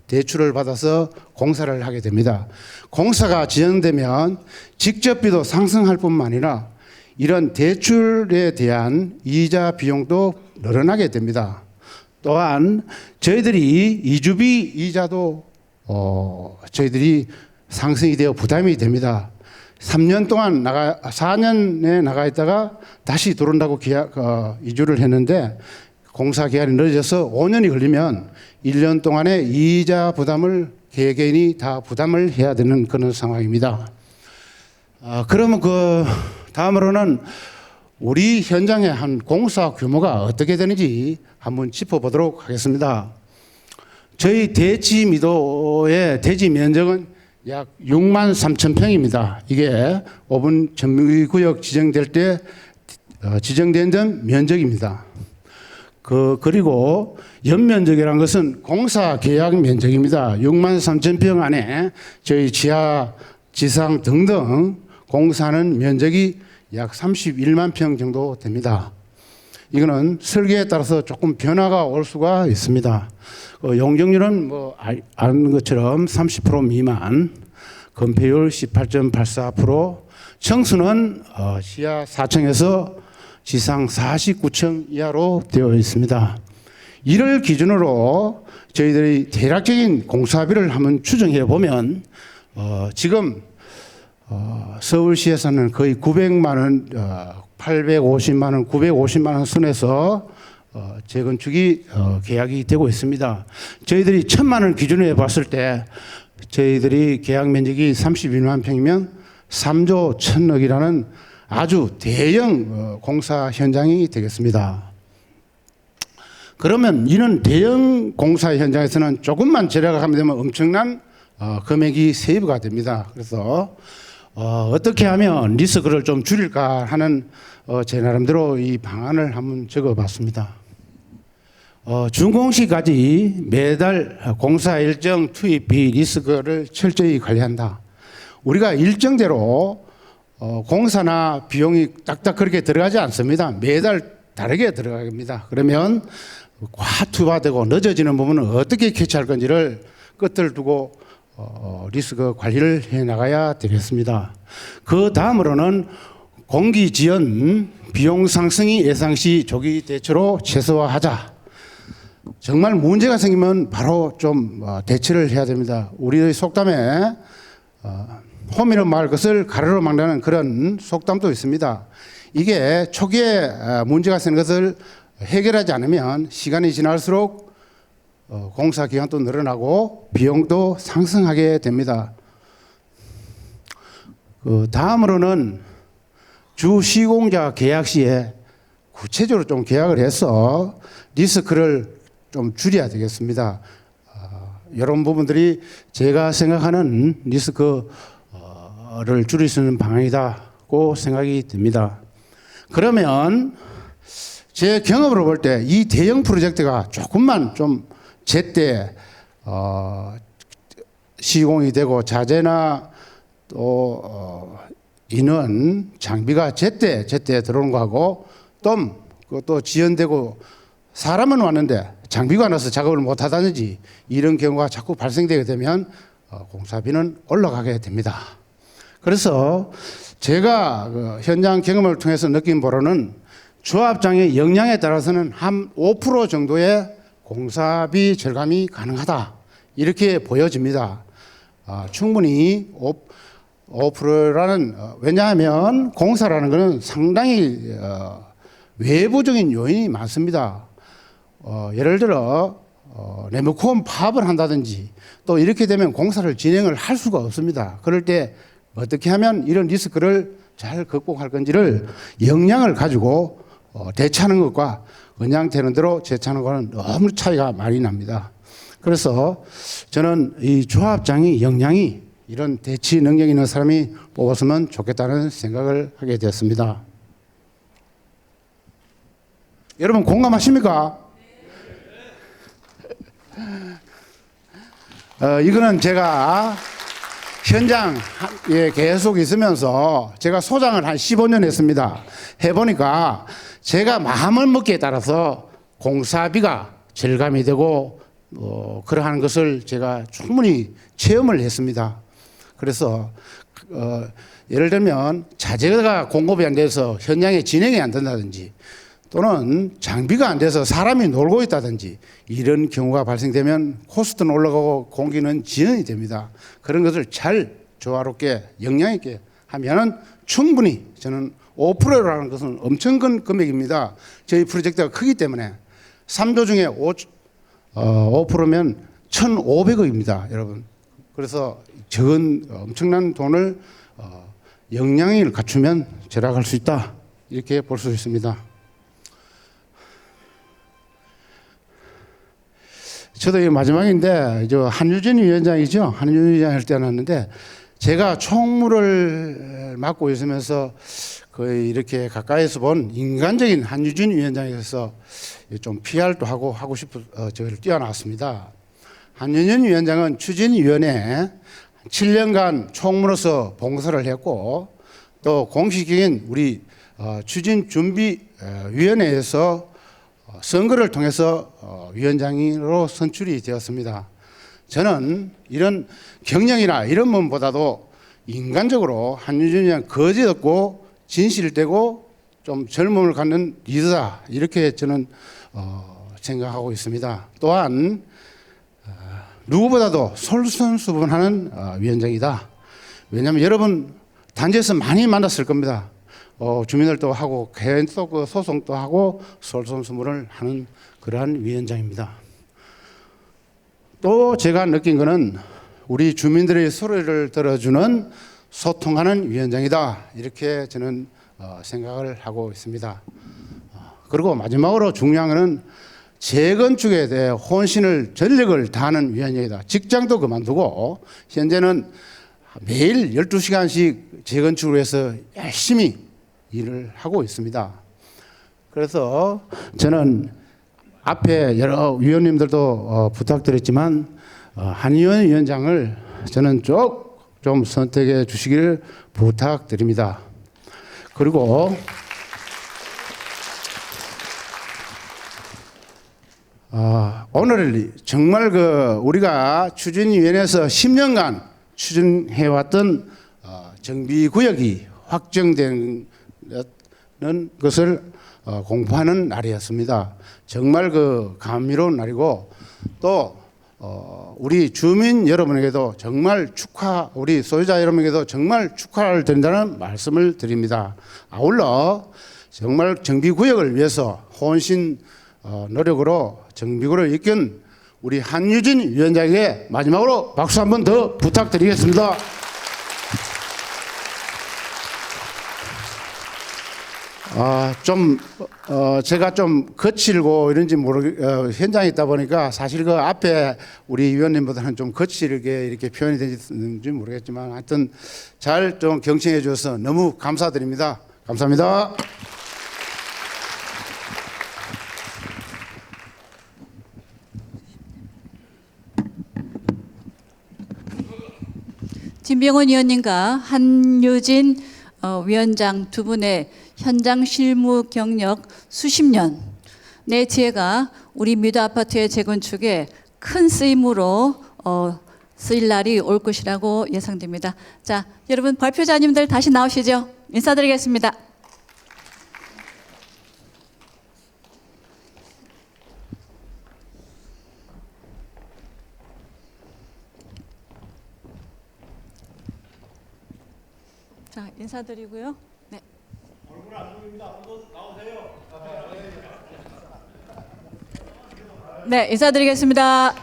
대출을 받아서 공사를 하게 됩니다. 공사가 지연되면 직접비도 상승할 뿐만 아니라 이런 대출에 대한 이자 비용도 늘어나게 됩니다. 또한 저희들이 이주비 이자도 저희들이 상승이 되어 부담이 됩니다. 3년 동안 4년에 나가 있다가 다시 들어온다고 이주를 했는데 공사 기한이 늦어져서 5년이 걸리면 1년 동안의 이자 부담을 개개인이 다 부담을 해야 되는 그런 상황입니다. 그러면 그 다음으로는 우리 현장의 한 공사 규모가 어떻게 되는지 한번 짚어보도록 하겠습니다. 저희 대지미도의 대지 면적은 약 6만 3천 평입니다. 이게 5분 정비구역 지정될 때 지정된 점 면적입니다. 그리고 연면적이라는 것은 공사 계약 면적입니다. 6만 3천 평 안에 저희 지하, 지상 등등 공사하는 면적이 약 31만 평 정도 됩니다. 이거는 설계에 따라서 조금 변화가 올 수가 있습니다. 용적률은 뭐 아는 것처럼 30% 미만, 건폐율 18.84%, 청수는 지하 4층에서 지상 49층 이하로 되어 있습니다. 이를 기준으로 저희들이 대략적인 공사비를 한번 추정해 보면 지금 서울시에서는 거의 900만 원, 850만 원, 950만 원 선에서 재건축이 계약이 되고 있습니다. 저희들이 1,000만 원 기준으로 해봤을 때 저희들이 계약 면적이 31만 평이면 3조 1,000억이라는 아주 대형 공사 현장이 되겠습니다. 그러면 이는 대형 공사 현장에서는 조금만 절약하면 되면 엄청난 금액이 세이브가 됩니다. 그래서 어떻게 하면 리스크를 좀 줄일까 하는 제 나름대로 이 방안을 한번 적어봤습니다. 준공시까지 매달 공사 일정 투입비 리스크를 철저히 관리한다. 우리가 일정대로 공사나 비용이 딱딱 그렇게 들어가지 않습니다. 매달 다르게 들어갑니다. 그러면 과투바되고 늦어지는 부분은 어떻게 캐치할 건지를 끝을 두고 리스크 관리를 해 나가야 되겠습니다. 그 다음으로는 공기 지연 비용 상승이 예상시 조기 대처로 최소화하자. 정말 문제가 생기면 바로 좀 대처를 해야 됩니다. 우리의 속담에 호미로 말 것을 가로로 막는 그런 속담도 있습니다. 이게 초기에 문제가 생긴 것을 해결하지 않으면 시간이 지날수록 공사 기간도 늘어나고 비용도 상승하게 됩니다. 다음으로는 주 시공자 계약 시에 구체적으로 좀 계약을 해서 리스크를 좀 줄여야 되겠습니다. 이런 부분들이 제가 생각하는 리스크를 줄일 수 있는 방안이다고 생각이 듭니다. 그러면 제 경험으로 볼 때 이 대형 프로젝트가 조금만 좀 제때 시공이 되고 자재나 또 인원 장비가 제때 들어오는 거하고 또 지연되고 사람은 왔는데 장비가 안 와서 작업을 못 하다든지 이런 경우가 자꾸 발생되게 되면 공사비는 올라가게 됩니다. 그래서 제가 현장 경험을 통해서 느낀 바로는 조합장의 역량에 따라서는 한 5% 정도의 공사비 절감이 가능하다 이렇게 보여집니다. 충분히 5%라는 왜냐하면 공사라는 것은 상당히 외부적인 요인이 많습니다. 예를 들어 리모컨 파업을 한다든지 또 이렇게 되면 공사를 진행을 할 수가 없습니다. 그럴 때 어떻게 하면 이런 리스크를 잘 극복할 건지를 역량을 가지고 대처하는 것과 그냥 되는 대로 대처하는 것은 너무 차이가 많이 납니다. 그래서 저는 이 조합장이 역량이 이런 대치 능력 있는 사람이 뽑았으면 좋겠다는 생각을 하게 되었습니다. 여러분 공감하십니까? 이거는 제가 현장에 계속 있으면서 제가 소장을 한 15년 했습니다. 해보니까 제가 마음을 먹기에 따라서 공사비가 절감이 되고 그러한 것을 제가 충분히 체험을 했습니다. 그래서 예를 들면 자재가 공급이 안 돼서 현장에 진행이 안 된다든지 또는 장비가 안 돼서 사람이 놀고 있다든지 이런 경우가 발생되면 코스트는 올라가고 공기는 지연이 됩니다. 그런 것을 잘 조화롭게 역량 있게 하면은 충분히 저는 5%라는 것은 엄청 큰 금액입니다. 저희 프로젝트가 크기 때문에 3조 중에 5%면 1,500억입니다, 여러분. 그래서 적은 엄청난 돈을 역량을 갖추면 절약할 수 있다, 이렇게 볼 수 있습니다. 저도 이 마지막인데 한유진 위원장이죠. 한유진 위원장 할 때 왔는데 제가 총무를 맡고 있으면서 거의 이렇게 가까이서 본 인간적인 한유진 위원장에서 좀 PR도 하고 싶어 저를 뛰어나왔습니다. 한유진 위원장은 추진위원회에 7년간 총무로서 봉사를 했고 또 공식적인 우리 추진준비위원회에서 선거를 통해서 위원장으로 선출이 되었습니다. 저는 이런 경력이나 이런 면보다도 인간적으로 한유진 위원장 거지 없고 진실되고 좀 젊음을 갖는 리더다, 이렇게 저는 생각하고 있습니다. 또한 누구보다도 솔선수범하는 위원장이다. 왜냐하면 여러분 단지에서 많이 만났을 겁니다. 주민들도 하고 개인도 그 소송도 하고 솔선수범을 하는 그러한 위원장입니다. 또 제가 느낀 것은 우리 주민들의 소리를 들어주는 소통하는 위원장이다, 이렇게 저는 생각을 하고 있습니다. 그리고 마지막으로 중요한 것은 재건축에 대해 혼신을 전력을 다하는 위원장이다. 직장도 그만두고 현재는 매일 12시간씩 재건축을 위해서 열심히 일을 하고 있습니다. 그래서 저는 앞에 여러 위원님들도 부탁드렸지만 한의원 위원장을 저는 좀 선택해 주시기를 부탁드립니다. 그리고 오늘 정말 우리가 추진위원회에서 10년간 추진해왔던 정비구역이 확정되는 것을 공포하는 날이었습니다. 정말 감미로운 날이고 또 우리 주민 여러분에게도 정말 우리 소유자 여러분에게도 정말 축하를 드린다는 말씀을 드립니다. 아울러 정말 정비구역을 위해서 혼신 노력으로 정비구역을 이끈 우리 한유진 위원장에게 마지막으로 박수 한 번 더 부탁드리겠습니다. 제가 좀 거칠고 이런지 현장에 있다 보니까 사실 앞에 우리 위원님보다는 좀 거칠게 이렇게 표현이 되는지 모르겠지만 하여튼 잘 좀 경청해 주셔서 너무 감사드립니다. 감사합니다. 진병원 의원님과 한유진 위원장 두 분의 현장 실무 경력 수십 년의 지혜가 우리 미도 아파트의 재건축에 큰 쓰임으로 쓰일 날이 올 것이라고 예상됩니다. 자, 여러분 발표자님들 다시 나오시죠. 인사드리겠습니다. 자, 인사드리고요. 네. 네, 인사드리겠습니다.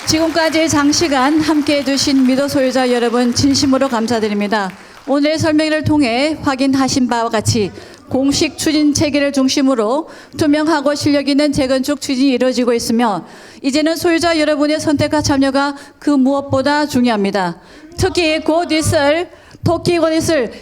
지금까지 장시간 함께해 주신 미도 소유자 여러분 진심으로 감사드립니다. 오늘의 설명을 통해 확인하신 바와 같이 공식 추진 체계를 중심으로 투명하고 실력 있는 재건축 추진이 이루어지고 있으며 이제는 소유자 여러분의 선택과 참여가 그 무엇보다 중요합니다. 특히 곧 있을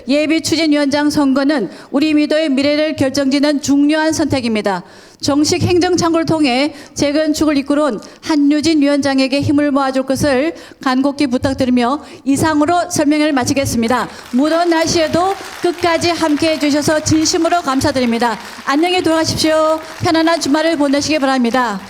예비 추진위원장 선거는 우리 미도의 미래를 결정짓는 중요한 선택입니다. 정식 행정창구를 통해 재건축을 이끌어온 한유진 위원장에게 힘을 모아줄 것을 간곡히 부탁드리며 이상으로 설명을 마치겠습니다. 무더운 날씨에도 끝까지 함께해 주셔서 진심으로 감사드립니다. 안녕히 돌아가십시오. 편안한 주말을 보내시기 바랍니다.